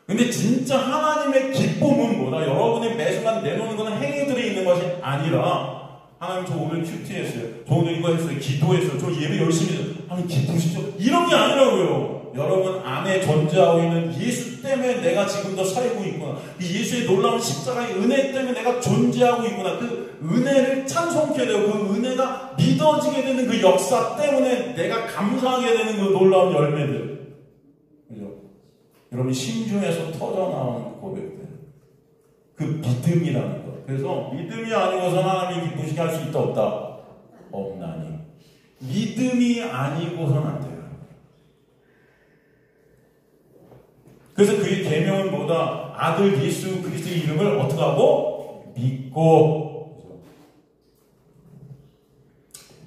Speaker 1: 근데 진짜 하나님의 기쁨은 뭐다? 여러분의 매 순간 내놓는 것은 행위들이 있는 것이 아니라, 하나님 저 오늘 큐티했어요. 저 오늘 이거 했어요. 기도했어요. 저 예배 열심히 했어요. 하나님 기쁘시죠? 이런 게 아니라고요. 여러분 안에 존재하고 있는 예수 때문에 내가 지금도 살고 있구나. 이 예수의 놀라운 십자가의 은혜 때문에 내가 존재하고 있구나. 그 은혜를 찬송케 되고 그 은혜가 믿어지게 되는 그 역사 때문에 내가 감사하게 되는 그 놀라운 열매들. 그죠? 여러분 심중에서 터져나오는 고백들. 그 믿음이라는 것. 그래서 믿음이 아니고서 하나님이 기쁘시게 할 수 있다 없다? 없나니. 믿음이 아니고서는 안 돼요. 그래서 그의 계명은 뭐다? 아들 예수 그리스도의 이름을 어떻게 하고? 믿고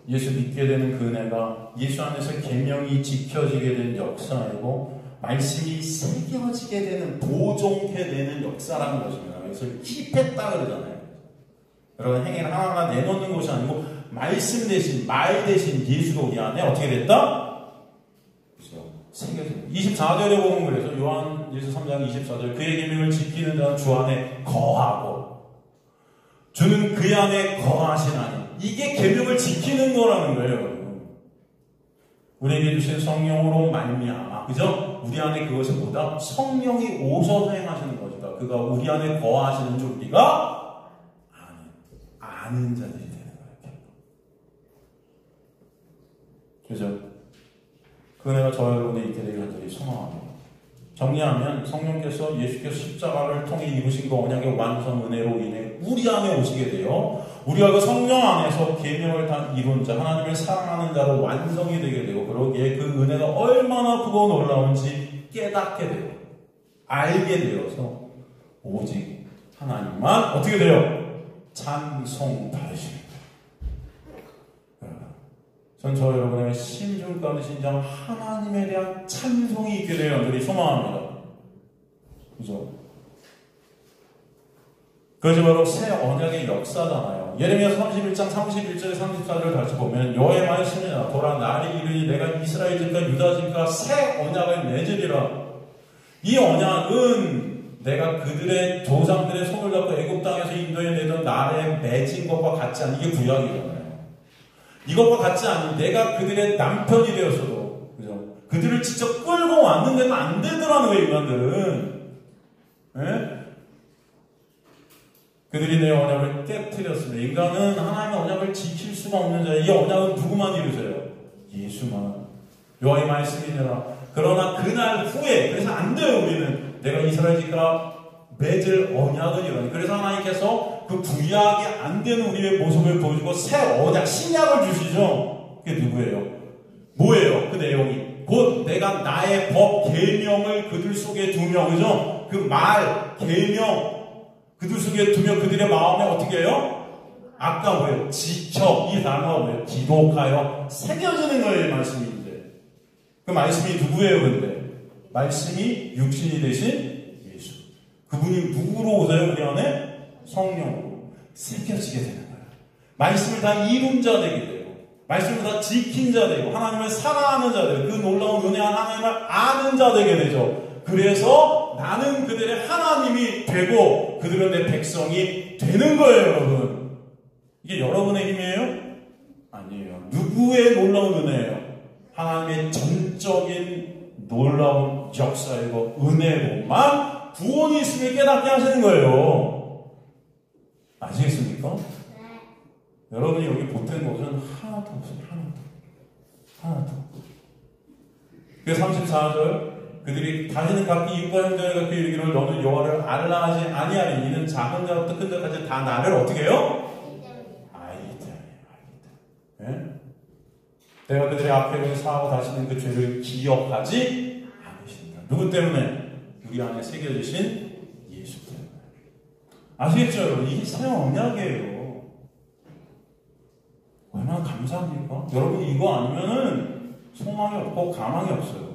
Speaker 1: 예수 믿게 되는 그 은혜가 예수 안에서 계명이 지켜지게 되는 역사이고 말씀이 새겨지게 되는, 보존케 되는 역사라는 것입니다. 그래서 킵했다 그러잖아요. 여러분, 행위를 하나하나 내놓는 것이 아니고 말씀 대신, 말 대신 예수가 우리 안에 어떻게 됐다? 그렇죠. 새겨집니다. 24절에 보면 그래서 요한일서 3장 24절, 그의 계명을 지키는 자는 주 안에 거하고 주는 그 안에 거하시나니. 이게 계명을 지키는 거라는 거예요, 여러분. 우리에게 주신 성령으로 말미암아, 그죠? 우리 안에 그것이 뭐다? 성령이 오셔서 행하시는 것이다. 그가 우리 안에 거하시는 줄 우리가 아는 자들이 되는 거예요. 그죠? 그 은혜가 저와 여러분이 있게 되길 간절히 소망합니다. 정리하면 성령께서 예수께서 십자가를 통해 이루신 그 언약의 완성 은혜로 인해 우리 안에 오시게 돼요. 우리가 그 성령 안에서 계명을 다 이룬 자, 하나님을 사랑하는 자로 완성이 되게 되고, 그러기에 그 은혜가 얼마나 크고 놀라운지 깨닫게 돼요. 알게 되어서 오직 하나님만 어떻게 돼요? 찬송 받으십니다. 전 저 여러분의 심중 가운데 진정 하나님에 대한 찬송이 있게 되는 분들이 소망합니다. 그죠? 그것이 바로 새 언약의 역사잖아요. 예레미야 31장 31절에 34절을 다시 보면 여호와의 말씀이나 보라 날이 이르니 내가 이스라엘 집과 유다 집과 새 언약을 맺으리라. 이 언약은 내가 그들의 조상들의 손을 잡고 애굽 땅에서 인도해 내던 날에 맺은 것과 같지 않은, 이게 구약이잖아요. 이것과 같지 않은, 내가 그들의 남편이 되었어도, 그죠? 그들을 직접 끌고 왔는데도 안 되더라는 거예요, 인간들은. 예? 그들이 내 언약을 깨뜨렸습니다. 인간은 하나님의 언약을 지킬 수가 없는 자예요. 이 언약은 누구만 이루세요? 예수만. 여호와의 말씀이니라. 그러나 그날 후에, 그래서 안 돼요, 우리는. 내가 이스라엘 집과 맺을 언약은 이러니. 그래서 하나님께서 그 구약이 안 되는 우리의 모습을 보여주고 새 언약, 신약을 주시죠. 그게 누구예요? 뭐예요? 그 내용이. 곧 내가 나의 법, 계명을 그들 속에 두며, 그죠? 그 말, 계명, 그들 속에 두며 그들의 마음에 어떻게 해요? 아까 뭐예요? 지켜. 이 단어가 뭐예요? 기록하여 새겨지는 거예요, 이 말씀인데. 그 말씀이 누구예요, 근데? 말씀이 육신이 되신 예수. 그분이 누구로 오세요, 우리 안에? 성령으로 새겨지게 되는 거예요. 말씀을 다 이룬 자 되게 되고, 말씀을 다 지킨 자 되고, 하나님을 사랑하는 자 되고, 그 놀라운 은혜한 하나님을 아는 자 되게 되죠. 그래서 나는 그들의 하나님이 되고 그들은 내 백성이 되는 거예요, 여러분. 이게 여러분의 힘이에요? 아니에요. 누구의 놀라운 은혜예요? 하나님의 전적인 놀라운 역사이고 은혜로만 구원이 있음을 깨닫게 하시는 거예요. 아시겠습니까? 네. 여러분이 여기 보탠 것은 하나도 없어요. 하나도. 그래서 34절, 그들이 다시는 각기 이웃과 형제를 갖고 이르기를 너는 여호와를 알라 하지 아니하니 이는 작은 자부터 큰 자까지 다 나를 어떻게 해요? 알기 때문에. 내가 그들의 앞에 사하고 다시는 그 죄를 기억하지 않으신다. 누구 때문에? 우리 안에 새겨주신 예수 때문에. 아시겠죠, 여러분? 이게 새 언약이에요. 얼마나 감사합니까? 여러분이 이거 아니면은 소망이 없고 가망이 없어요.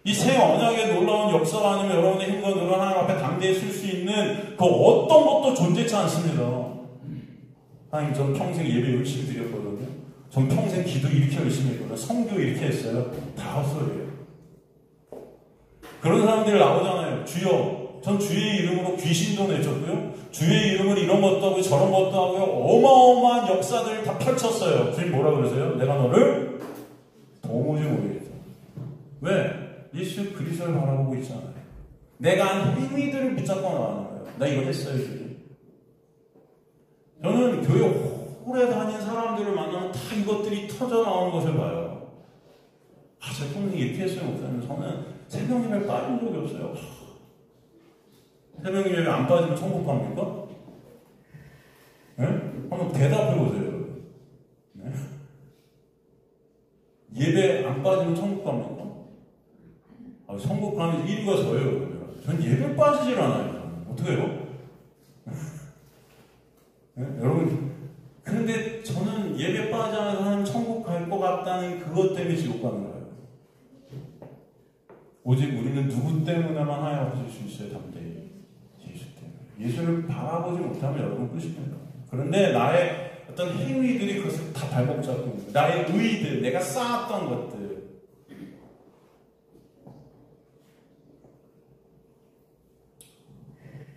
Speaker 1: 이 새 언약의 놀라운 역사가 아니면 여러분의 힘과 노력 하나님 앞에 담대히 쓸 수 있는 그 어떤 것도 존재치 않습니다. 하나님, 전 평생 예배 열심히 드렸거든요. 전 평생 기도 이렇게 열심히 했거든요. 성교 이렇게 했어요. 다 헛소리예요. 그런 사람들이 나오잖아요. 주여, 전 주의 이름으로 귀신도 내줬고요. 주의 이름으로 이런 것도 하고 저런 것도 하고요. 어마어마한 역사들을 다 펼쳤어요. 주님 뭐라 그러세요? 내가 너를 도무지 모르겠다. 왜? 예수 그리스도를 바라보고 있잖아요. 내가 한 행위들을 붙잡고 나가는 거예요. 나 이거 했어요, 주님. 저는 교회 오래 다닌 사람들을 만나면 다 이것들이 터져 나오는 것을 봐요. 제 평생 이렇게 했어요, 목사님. 저는 새벽 예배 빠진 적이 없어요. 새벽 예배 안 빠지면 천국 갑니까? 네? 한번 대답해 보세요. 네? 예배 안 빠지면 천국 갑니까? 천국 가는 이유가 저예요. 전 예배 빠지질 않아요. 어떻게 해요? 네? 여러분, 그런데 저는 예배 빠지지 않아서 하나님 천국 갈 것 같다는 그것 때문에 지옥 가는 거예요. 오직 우리는 누구 때문에만 하여질 수 있어요? 담대히. 예수 때문에. 예수를 바라보지 못하면 여러분 끝입니다. 그런데 나의 어떤 행위들이 그것을 다 발목 잡고 있는 거예요. 나의 의의들, 내가 쌓았던 것들.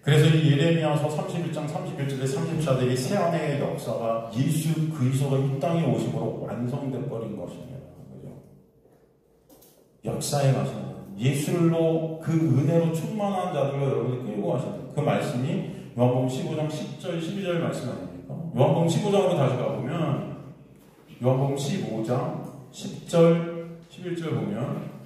Speaker 1: 그래서 이 예레미야서 31장 31절에 34절의 새안의 역사가 예수 그리스도가 이 땅에 오심으로 완성돼 버린 것입니다. 그죠? 역사에 가시는 예술로 그 은혜로 충만한 자들로 여러분이 끌고 가시는 그 말씀이 요한복음 15장 10절 12절 말씀 아닙니까? 요한복음 15장으로 다시 가보면 요한복음 15장 10절 11절 보면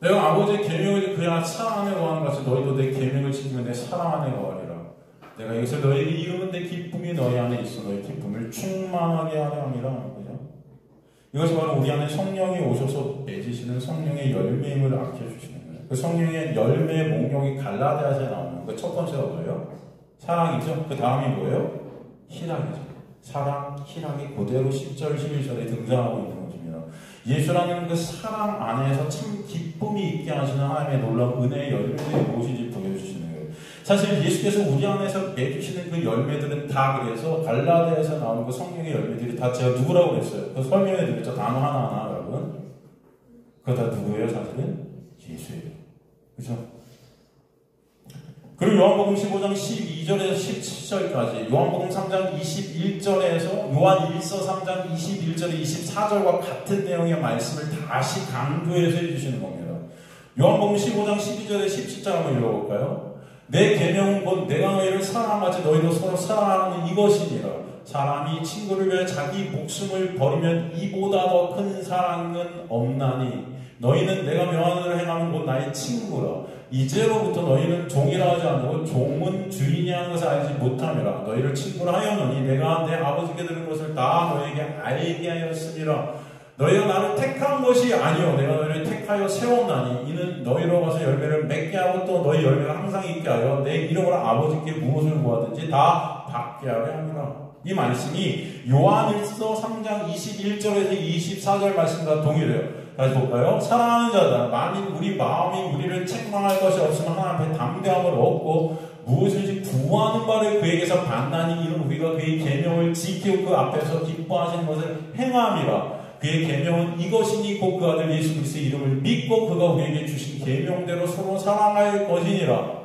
Speaker 1: 내가 아버지의 계명을 그야 사랑 안에 거하는 같이 너희도 내 계명을 지키면 내 사랑 안에 거하리라. 내가 이것을 너희에게 이루면 내 기쁨이 너희 안에 있어 너희 기쁨을 충만하게 하려 함이라. 그죠? 이것이 바로 우리 안에 성령이 오셔서 맺으시는 성령의 열매임을 아껴주시는 거예요. 그 성령의 열매 목록이 갈라디아서에 나오는 그 첫 번째가 뭐예요? 사랑이죠. 그 다음이 뭐예요? 희락이죠. 사랑, 희락이 그대로 10절, 11절에 등장하고 있는 것입니다. 예수라는 그 사랑 안에서 참 기쁨이 있게 하시는 하나님의 놀라운 은혜의 열매들이 무엇인지 보여주시는 거예요. 사실 예수께서 우리 안에서 내주시는 그 열매들은 다 그래서 갈라디아에서 나오는 그 성령의 열매들이 다 제가 누구라고 그랬어요? 그 설명해 드렸죠. 단어 하나하나 여러분. 그거 다 누구예요? 사실은 예수예요. 그죠? 그리고 요한복음 15장 12절에서 17절까지 요한복음 3장 21절에서 요한 1서 3장 21절에 24절과 같은 내용의 말씀을 다시 강조해서 해주시는 겁니다. 요한복음 15장 12절에 17절 한번 읽어볼까요? 내 계명은 곧 내가 너희를 사랑하지 너희도 서로 사랑하는 이것이니라. 사람이 친구를 위해 자기 목숨을 버리면 이보다 더 큰 사랑은 없나니 너희는 내가 명하는 대로 행하면 곧 나의 친구라. 이제로부터 너희는 종이라 하지 않고 종은 주인이 하는 것을 알지 못함이라. 너희를 친구라 하였노니 내가 내 아버지께 들은 것을 다 너희에게 알게 하였음이라. 너희가 나를 택한 것이 아니요 내가 너희를 택하여 세웠나니 이는 너희로 가서 열매를 맺게 하고 또 너희 열매를 항상 있게 하여 내 이름으로 아버지께 무엇을 구하든지 다 받게 하려 함이라. 이 말씀이 요한일서 3장 21절에서 24절 말씀과 동일해요. 다시 볼까요? 사랑하는 자다. 만일 우리 마음이 우리를 책망할 것이 없으면 하나님 앞에 담대함을 얻고 무엇인지 구하는 바를 그에게서 받나니 이는 우리가 그의 계명을 지키고 그 앞에서 기뻐하시는 것을 행함이라. 그의 계명은 이것이니 곧 그 아들 예수 그리스도의 이름을 믿고 그가 우리에게 주신 계명대로 서로 사랑할 것이니라.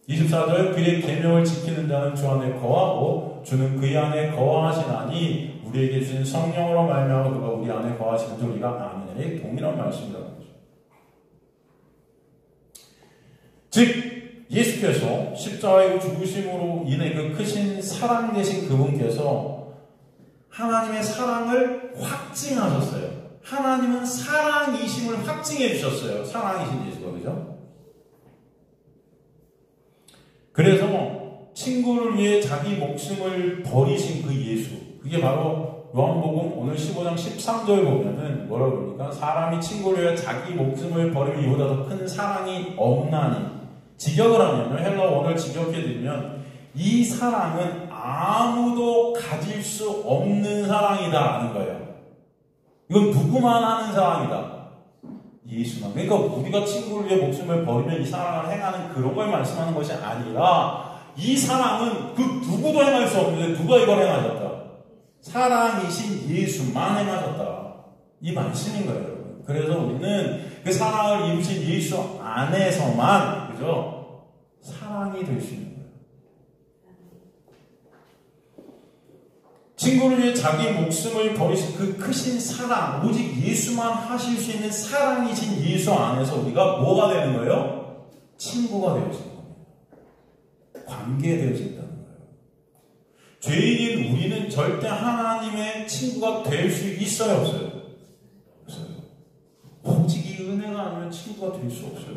Speaker 1: 24절 그의 계명을 지키는 자는 주 안에 거하고 주는 그의 안에 거하시나니 우리에게 주신 성령으로 말미암아 그가 우리 안에 거하시는 줄 우리가 아미네. 동일한 말씀이라는 거죠. 즉 예수께서 십자가의 죽으심으로 인해 그 크신 사랑 되신 그분께서 하나님의 사랑을 확증하셨어요. 하나님은 사랑이심을 확증해 주셨어요. 사랑이신 예수가. 그죠? 그래서 친구를 위해 자기 목숨을 버리신 그 예수, 그게 바로 요한복음 오늘 15장 13절 보면은 뭐라고 그럽니까? 사람이 친구를 위해 자기 목숨을 버리면 이보다 더 큰 사랑이 없나니. 직역을 하면요, 헬라 원어를 직역해드리면 이 사랑은 아무도 가질 수 없는 사랑이다 하는 거예요. 이건 누구만 하는 사랑이다. 예수만. 그러니까 우리가 친구를 위해 목숨을 버리면 이 사랑을 행하는 그런 걸 말씀하는 것이 아니라 이 사랑은 그 누구도 행할 수 없는데 누가 이걸 행하셨다? 사랑이신 예수만 행하셨다. 이 말씀인 거예요, 여러분. 그래서 우리는 그 사랑을 이루신 예수 안에서만, 그죠? 사랑이 될 수 있는 거예요. 친구를 위해 자기 목숨을 버리신 그 크신 사랑, 오직 예수만 하실 수 있는 사랑이신 예수 안에서 우리가 뭐가 되는 거예요? 친구가 되어지는 겁니다. 관계되어진다는 거예요. 죄인인 우리는 절대 하나님의 친구가 될 수 있어요, 없어요? 없어요. 오직 이 은혜가 아니면 친구가 될 수 없어요.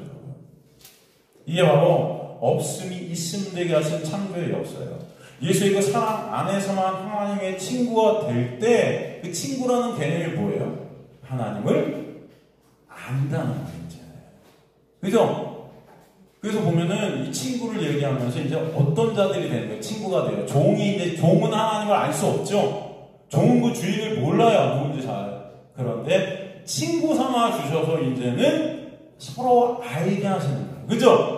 Speaker 1: 이게 바로 없음이 있음 되게 하신 창조의 역사예요. 예수의 그 사랑 안에서만 하나님의 친구가 될 때 그 친구라는 개념이 뭐예요? 하나님을 안다는 말이잖아요. 그죠? 그래서 보면은 이 친구를 얘기하면서 이제 어떤 자들이 되는 거예요? 친구가 돼요. 종이 이제 종은 하나님을 알 수 없죠. 종은 그 주인을 몰라요. 누군지 잘. 그런데 친구 삼아 주셔서 이제는 서로 알게 하시는 거예요. 그죠?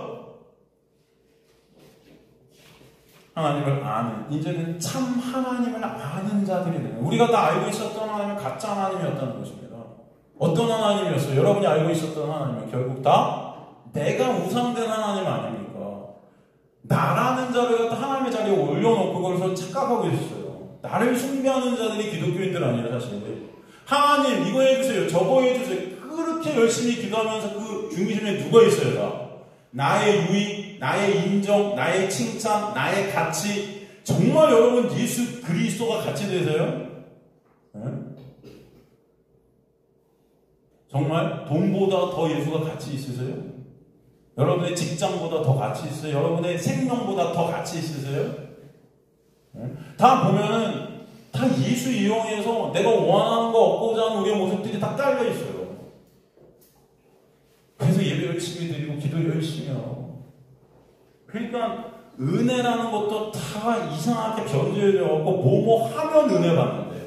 Speaker 1: 하나님을 아는, 이제는 참 하나님을 아는 자들이 되는 거예요. 우리가 다 알고 있었던 하나님은 가짜 하나님이었다는 것입니다. 어떤 하나님이었어요? 여러분이 알고 있었던 하나님은 결국 다 내가 우상된 하나님 아닙니까? 나라는 자를 갖다 하나님의 자리에 올려놓고 그걸 착각하고 있었어요. 나를 숭배하는 자들이 기독교인들 아니라 사실. 하나님 이거 해주세요. 저거 해주세요. 그렇게 열심히 기도하면서 그 중심에 누가 있어요? 다. 나의 유익, 나의 인정, 나의 칭찬, 나의 가치. 정말 여러분 예수 그리스도가 가치 되세요? 네? 정말 돈보다 더 예수가 가치 있으세요? 여러분의 직장보다 더 가치 있으세요? 여러분의 생명보다 더 가치 있으세요? 네? 다 보면은 다 예수 이용해서 내가 원하는 거 얻고자 하는 우리의 모습들이 다 깔려 있어요. 그래서 예배 열심히 드리고 기도 열심히 하고. 그러니까 은혜라는 것도 다 이상하게 변질되어갖고 뭐뭐 하면 은혜 받는데요.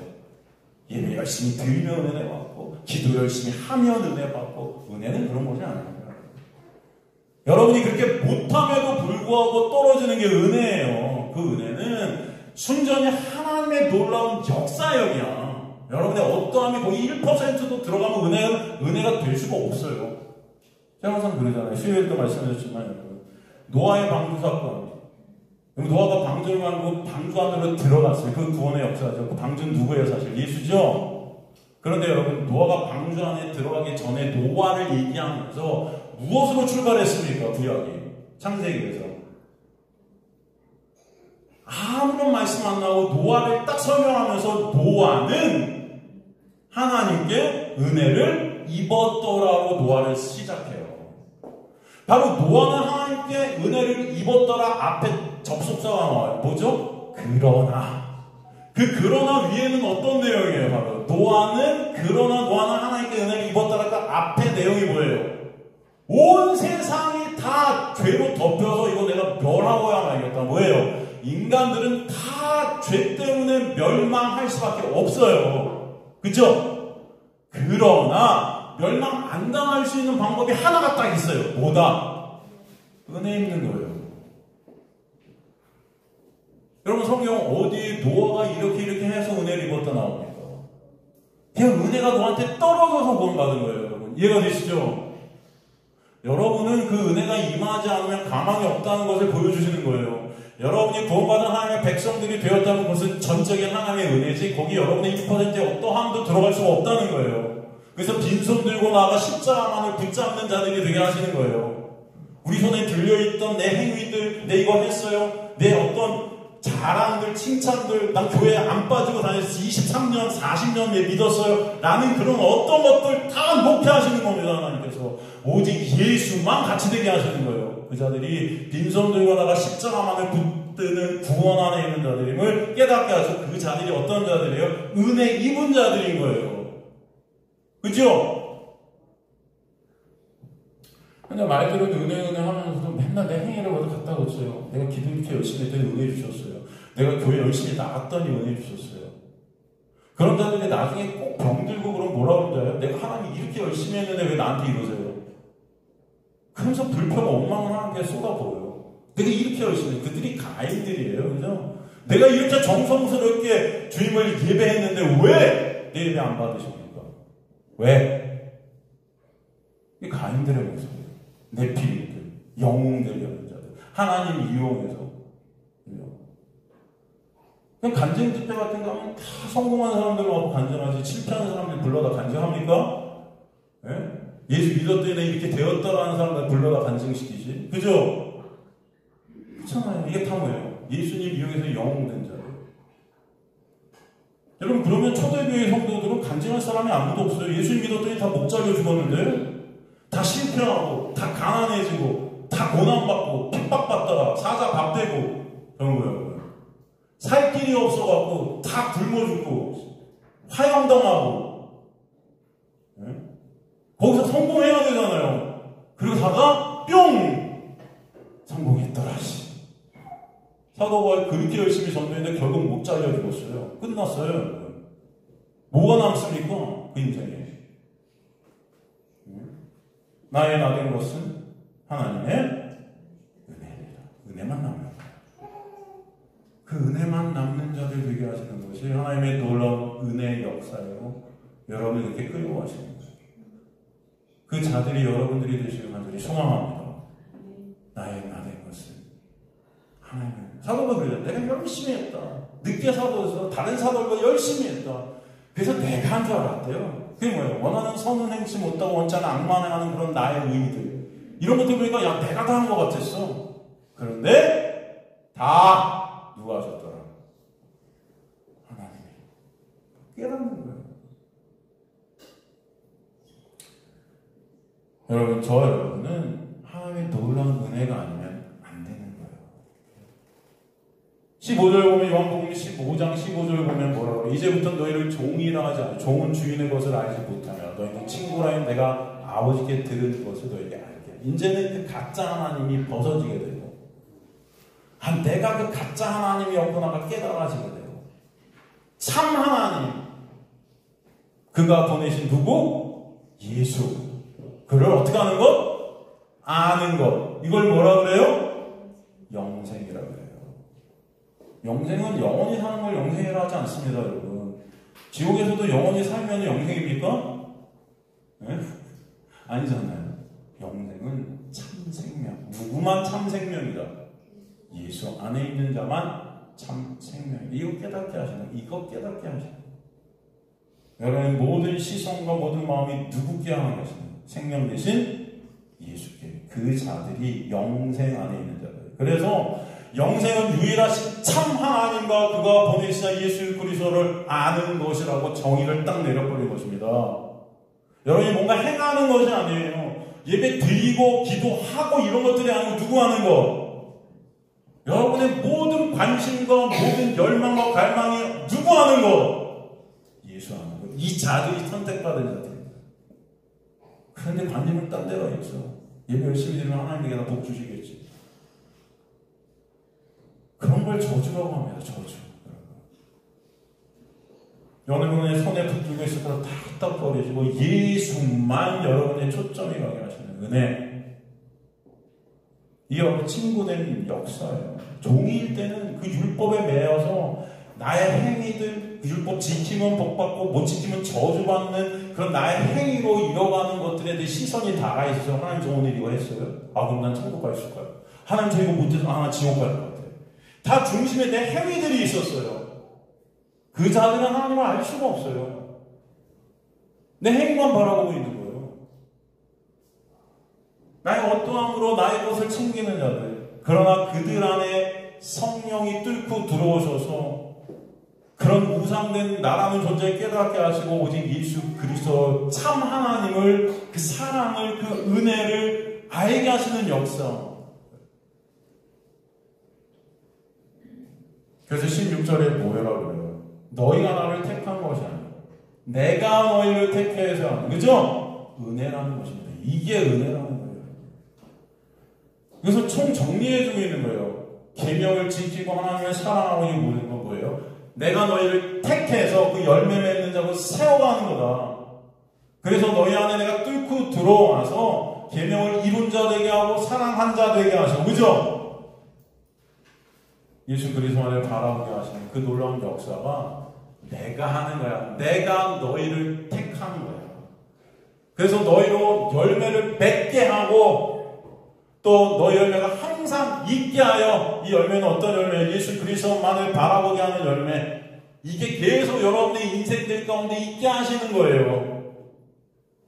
Speaker 1: 예배 열심히 드리면 은혜 받고 기도 열심히 하면 은혜 받고. 은혜는 그런 것이 아닙니다. 여러분이 그렇게 못함에도 불구하고 떨어지는 게 은혜예요. 그 은혜는 순전히 하나님의 놀라운 역사역이야. 여러분의 어떠함이 거의 1%도 들어가면 은혜가 될 수가 없어요. 제가 항상 그러잖아요. 수요일도 말씀하셨지만 여러분, 노아의 방주 사건. 노아가 방주를 말고 방주 안으로 들어갔어요. 그 구원의 역사죠. 그 방주는 누구예요? 사실 예수죠. 그런데 여러분, 노아가 방주 안에 들어가기 전에 노아를 얘기하면서 무엇으로 출발했습니까? 구약이 창세기에서 아무런 말씀 안 나오고 노아를 딱 설명하면서 노아는 하나님께 은혜를 입었더라고 노아를 시작해요. 바로 노아는 하나님께 은혜를 입었더라 앞에 접속사가 나와요. 뭐죠? 그러나. 그 그러나 위에는 어떤 내용이에요? 바로 노아는 하나님께 은혜를 입었더라. 그 앞에 내용이 뭐예요? 온 세상이 다 죄로 덮여서 이거 내가 멸하고야 말겠다. 뭐예요? 인간들은 다 죄 때문에 멸망할 수밖에 없어요. 그죠? 그러나 멸망 안 당할 수 있는 방법이 하나가 딱 있어요. 뭐다? 은혜 입는 거예요. 여러분 성경 어디에 노아가 이렇게 해서 은혜를 입었다 나옵니까? 그냥 은혜가 너한테 떨어져서 구원받은 거예요. 여러분 이해가 되시죠? 여러분은 그 은혜가 임하지 않으면 가망이 없다는 것을 보여주시는 거예요. 여러분이 구원받은 하나님의 백성들이 되었다는 것은 전적인 하나님의 은혜지 거기 여러분의 1%의 어떠함도 들어갈 수가 없다는 거예요. 그래서 빈손 들고 나아가 십자가만을 붙잡는 자들이 되게 하시는 거예요. 우리 손에 들려있던 내 행위들, 내 이거 했어요, 내 어떤 자랑들, 칭찬들, 난 교회에 안 빠지고 다녔어 23년, 40년 믿었어요 라는 그런 어떤 것들 다 놓게 하시는 겁니다. 하나님께서 오직 예수만 같이 되게 하시는 거예요. 그 자들이 빈손 들고 나가 십자가만을 붙드는 구원 안에 있는 자들임을 깨닫게 하셔서 그 자들이 어떤 자들이에요? 은혜 입은 자들인 거예요. 그죠? 근데 말들은 은혜 하면서도 맨날 내 행위를 갖다 고쳐요. 내가 기도 이렇게 열심히 했더니 은혜 주셨어요. 내가 교회 열심히 나갔더니 은혜 주셨어요. 그런 자들이 나중에 꼭 병들고 그럼 뭐라고 그러잖아요. 내가 하나님 이렇게 열심히 했는데 왜 나한테 이러세요? 그러면서 불평 원망을 하나님께 쏟아부어요. 내가 이렇게 열심히 했는데 그들이 가인들이에요. 그죠? 내가 이렇게 정성스럽게 주님을 예배했는데 왜 내 예배 안 받으십니까? 왜? 이 가인들의 모습이에요. 네피림들, 영웅들이라는 자들, 하나님 이용해서. 그냥 간증 집회 같은 거 하면 다 성공한 사람들 와서 간증하지, 실패하는 사람들 불러다 간증합니까? 예? 예수 믿었더니 이렇게 되었다라는 사람들 불러다 간증시키지? 그죠? 그렇잖아요. 이게 다 뭐예요? 예수님 이용해서 영웅된 자들. 여러분, 그러면 초대교회 성도들은 간증할 사람이 아무도 없어요. 예수님 믿었더니 다 목 잘려 죽었는데, 다 실패하고, 다 가난해지고, 다 고난받고, 핍박받다가, 사자 밥 되고, 그런 거예요. 살 길이 없어갖고, 다 굶어 죽고, 화형당하고, 네? 거기서 성공해야 되잖아요. 그리고 다가, 뿅! 사도 바울이 그렇게 열심히 전도했는데 결국 못 잘려 죽었어요. 끝났어요. 뭐가 남습니까? 그 인생에. 나의 나된 것은 하나님의 은혜입니다. 은혜만 남는 거예요. 그 은혜만 남는 자들 되게 하시는 것이 하나님의 놀라운 은혜의 역사예요. 여러분을 이렇게 끌어가시는 거예요. 그 자들이 여러분들이 되시길 간절히 소망합니다. 나의 나된 것은 하나님. 사도가 그래요. 내가 열심히 했다. 늦게 사도해서 다른 사도가 열심히 했다. 그래서 내가 한 줄 알았대요. 그게 뭐예요? 원하는 선은 행치 못하고 원자는 악만 행하는 그런 나의 의의들. 이런 것들 보니까 야 내가 다 한 것 같았어. 그런데 다 누가 하셨더라? 하나님이. 깨닫는 거예요. 여러분, 여러분은 하나님의 놀라운 은혜가 아니면 안 되는 거예요. 15절 보면, 요한복음 15장 15절 보면 뭐라고 그래요? 이제부터 너희를 종이라 하지 않아. 종은 주인의 것을 알지 못하며 너희는 친구라인 내가 아버지께 들은 것을 너희에게 알게. 이제는 그 가짜 하나님이 벗어지게 되고, 내가 그 가짜 하나님이었구나가 깨달아지게 되고, 참 하나님, 그가 보내신 누구? 예수. 그를 어떻게 하는 것? 아는 것. 이걸 뭐라 그래요? 영생이라 그래요. 영생은 영원히 사는 걸 영생이라 하지 않습니다, 여러분. 지옥에서도 영원히 살면 영생입니까? 네? 아니잖아요. 영생은 참 생명. 누구만 참 생명이다. 예수 안에 있는 자만 참 생명. 이거 깨닫게 하시는. 이거 깨닫게 하시는. 여러분, 모든 시선과 모든 마음이 누구께 향하게 하시는. 생명 대신 예수께. 그 자들이 영생 안에 있는 자들. 그래서 영생은 유일하신 참 하나님과 그가 보내시자 예수 그리스도를 아는 것이라고 정의를 딱 내려버린 것입니다. 여러분이 뭔가 행하는 것이 아니에요. 예배 드리고 기도하고 이런 것들이 아니고 누구 하는 것? 여러분의 모든 관심과 모든 열망과 갈망이 누구 하는 것? 예수 하는 것. 이 자들이 선택받은 자들. 그런데 관심을 딴 데가 있어. 예배 열심히 드리면 하나님에게 다 복 주시겠지. 그런 걸 저주라고 합니다. 저주. 여러분의 손에 붙들고 있을 때다 딱 버리시고 예수만 여러분의 초점이 가게 하시는 은혜. 이게 친구된 역사예요. 종일 때는 그 율법에 매여서 나의 행위들, 율법 지키면 복받고 못 지키면 저주받는 그런 나의 행위로 이뤄가는 것들에 대해 시선이 다가 있어서 하나님 저 오늘 이거 했어요? 그럼 난 천국 갈 수 있을까요? 하나님 저 이거 못해서 나 지옥 갈 것 같아요. 다 중심에 내 행위들이 있었어요. 그 자들은 하나님을 알 수가 없어요. 내 행위만 바라보고 있는 거예요. 나의 어떠함으로 나의 것을 챙기는 자들. 그러나 그들 안에 성령이 뚫고 들어오셔서 그런 우상된 나라는 존재를 깨닫게 하시고 오직 예수 그리스도 참 하나님을, 그 사랑을, 그 은혜를 알게 하시는 역사. 그래서 16절에 뭐라고 그래요? 너희가 나를 택한 것이 아니라 내가 너희를 택해서 하는, 그죠? 은혜라는 것입니다. 이게 은혜라는 거예요. 그래서 총 정리해주고 있는 거예요. 계명을 지키고 하나님을 사랑하고 이 모든 건 뭐예요? 내가 너희를 택해서 그 열매 맺는 자로 세워가는 거다. 그래서 너희 안에 내가 뚫고 들어와서 계명을 이룬 자 되게 하고 사랑한 자 되게 하시고, 그죠? 예수 그리스도를 바라보게 하시는 그 놀라운 역사가 내가 하는 거야. 내가 너희를 택한 거야. 그래서 너희로 열매를 맺게 하고 또 너희 열매가 항상 있게 하여, 이 열매는 어떤 열매? 예수 그리스도만을 바라보게 하는 열매. 이게 계속 여러분의 인생들 가운데 있게 하시는 거예요.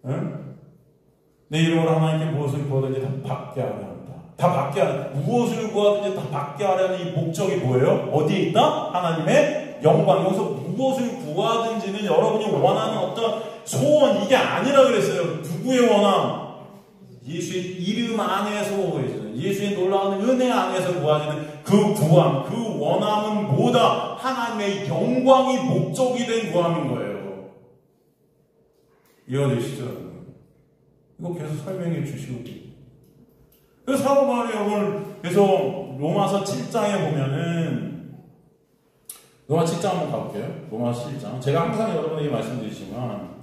Speaker 1: 응? 내 이름으로 하나님께 무엇을 구하든지 다 받게 하려 한다. 다 받게 하는, 무엇을 구하든지 다 받게 하려는 이 목적이 뭐예요? 어디에 있다? 하나님의 영광. 여기서 무엇을 구하든지는 여러분이 원하는 어떤 소원, 이게 아니라 그랬어요. 누구의 원함? 예수의 이름 안에서 구해지는, 예수의 놀라운 은혜 안에서 구하지는 그 구함, 그 원함은 뭐다? 하나님의 영광이 목적이 된 구함인 거예요. 이해되시죠? 이거 계속 설명해 주시고. 그래서 사도 바울이 여러분, 그래서 로마서 7장에 보면은 로마 7장 한번 가볼게요. 로마서 7장. 제가 항상 여러분에게 말씀드리지만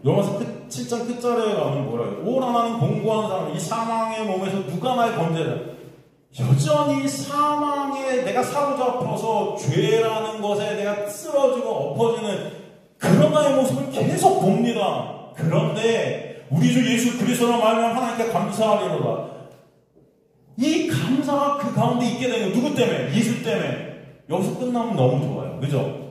Speaker 1: 로마서 7장 끝자리에 가면 뭐라고요? 오라나는 공고한 사람, 이 사망의 몸에서 누가 날 건져야 여전히 사망에 내가 사로잡혀서 죄라는 것에 내가 쓰러지고 엎어지는 그런 나의 모습을 계속 봅니다. 그런데 우리 주 예수 그리스도로 말하면 하나님께 감사하리로다. 이 감사가 그 가운데 있게 되는 거 누구 때문에? 예수 때문에. 여기서 끝나면 너무 좋아요. 그죠?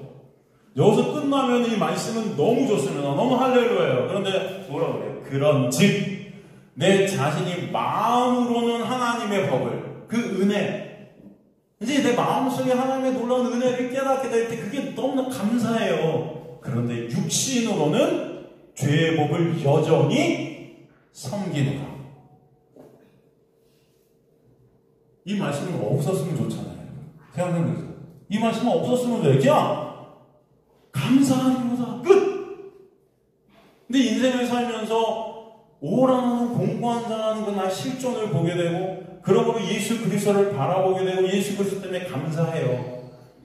Speaker 1: 여기서 끝나면 이 말씀은 너무 좋습니다. 너무 할렐루야예요. 그런데 뭐라 그래요? 그런즉 내 자신이 마음으로는 하나님의 법을 그 은혜 이제 내 마음속에 하나님의 놀라운 은혜를 깨닫게 될 때 그게 너무나 감사해요. 그런데 육신으로는 죄의 법을 여전히 섬기노라. 이 말씀은 없었으면 좋잖아요. 생각해보세요. 이 말씀은 없었으면 돼. 그냥 감사하리로다. 끝! 근데 인생을 살면서 오라는 공고한 자라는 그 나의 실존을 보게 되고 그러므로 예수 그리스도를 바라보게 되고 예수 그리스도 때문에 감사해요.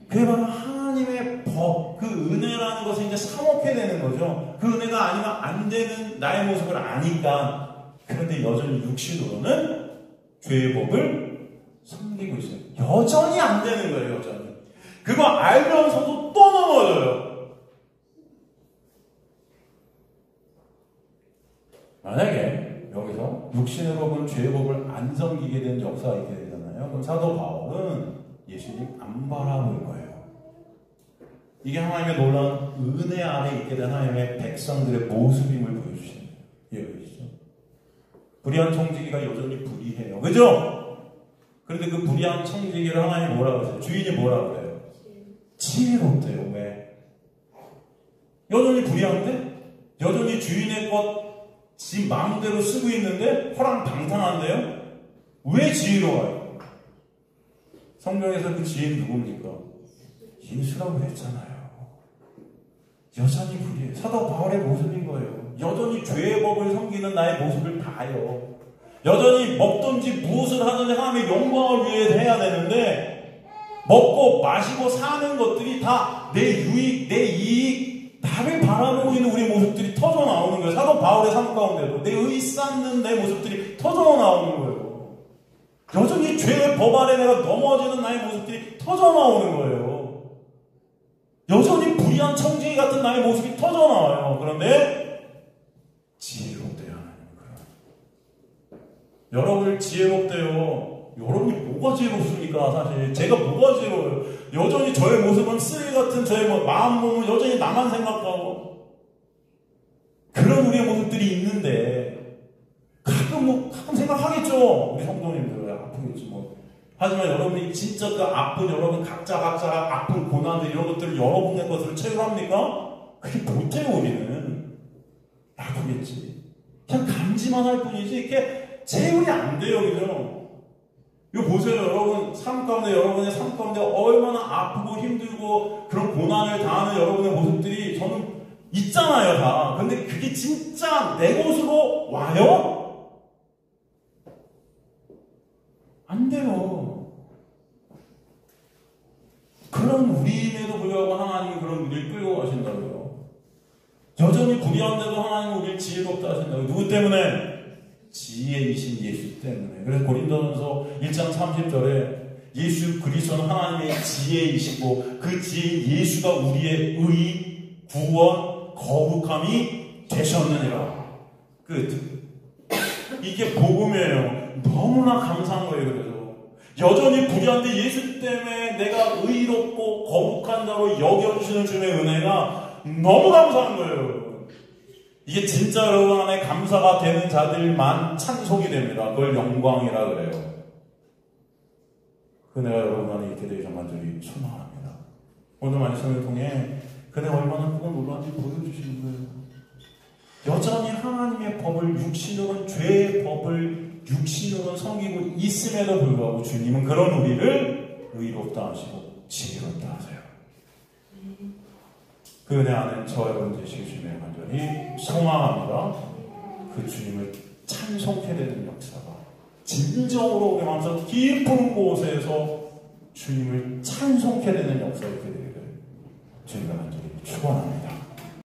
Speaker 1: 그게 바로 하나님의 법, 그 은혜라는 것을 이제 사먹게 되는 거죠. 그 은혜가 아니면 안 되는 나의 모습을 아니까. 그런데 여전히 육신으로는 죄의 법을 섬기고 있어요. 여전히 안 되는 거예요. 여전히. 그거 알면서도 또 넘어져요. 만약에 여기서 육신으로 본 죄의 법을 안 섬기게 된 역사가 있게 되잖아요. 그럼 사도 바울은 예수님 안 바라볼 거예요. 이게 하나님의 놀라운 은혜 안에 있게 된 하나님의 백성들의 모습임을 보여주시는 거예요. 이해되시죠? 불의한 청지기가 여전히 불의해요. 그죠? 그런데 그 불의한 청지기를 하나님이 뭐라 그러세요? 주인이 뭐라 그래요? 지혜롭대요. 왜? 여전히 불의한데? 여전히 주인의 것 지 마음대로 쓰고 있는데 허랑방탕한데요? 왜 지혜로워요? 성경에서 그 지혜는 누굽니까? 예수라고 했잖아요. 여전히 불의해. 사도 바울의 모습인 거예요. 여전히 죄의 법을 섬기는 나의 모습을 봐요. 여전히 먹든지 무엇을 하든지 하나님의 영광을 위해 해야 되는데 먹고 마시고 사는 것들이 다 내 유익, 내 이익 나를 바라보고 있는 우리의 모습들이 터져 나오는 거예요. 사도 바울의 삶 가운데도 내 의 쌓는 내 모습들이 터져 나오는 거예요. 여전히 죄의 법 아래 내가 넘어지는 나의 모습들이 터져 나오는 거예요. 여전히 불의한 청지기 같은 나의 모습이 터져 나와요. 그런데 지혜롭대요. 여러분을 지혜롭대요. 여러분이 뭐가 지혜롭습니까? 사실 제가 뭐가 지혜로워요? 여전히 저의 모습은 쓰레기 같은 저의 마음 몸은 여전히 나만 생각하고 그런 우리의 모습들이 있는데 가끔 생각하겠죠. 우리 성도님들 아프겠지 뭐. 하지만 여러분이 진짜 그 아픈 여러분 각자 아픈 고난들 이런 것들을 여러분의 것으로 체험합니까? 그게 못해요. 우리는 아프겠지. 그냥 감지만 할 뿐이지 이렇게 체험이 안 돼요. 그죠? 이거 보세요. 여러분 삶 가운데 여러분의 삶 가운데 얼마나 아프고 힘들고 그런 고난을 당하는 여러분의 모습들이 저는 있잖아요. 다. 근데 그게 진짜 내 곳으로 와요? 안 돼요. 그런 우리임에도 불구하고 하나님이 그런 우리를 끌고 가신다고요. 여전히 불의한데도 하나님은 우리를 지혜롭다 하신다고요. 누구 때문에? 지혜이신 예수 때문에. 그래서 고린도전서 1장 30절에 예수 그리스도는 하나님의 지혜이시고 그 지혜인 예수가 우리의 의, 구원, 거룩함이 되셨느니라. 끝. 이게 복음이에요. 너무나 감사한 거예요. 그래서 여전히 불의한데 예수 때문에 내가 의롭고 거룩한 자로 여겨주시는 주님의 은혜가 너무 감사한 거예요. 이게 진짜 여러분 안에 감사가 되는 자들만 찬송이 됩니다. 그걸 영광이라 그래요. 그 은혜가 여러분 안에 있게 되기 정말들이 소망합니다. 오늘 말씀을 통해 그 은혜가 얼마나 크고 놀라운지 보여주시는 거예요. 여전히 하나님의 법을 육신으로는 죄의 법을 육신으로는 섬기고 있음에도 불구하고 주님은 그런 우리를 의롭다 하시고 지혜롭다 하세요. 그 은혜 안에 저와 여러분 되시길 주님의 간절히 소망합니다. 그 주님을 찬송해야 되는 역사가 진정으로 우리 마음속 깊은 곳에서 주님을 찬송케 되는 역사가 있게 되기를 주님과 간절히 축원합니다.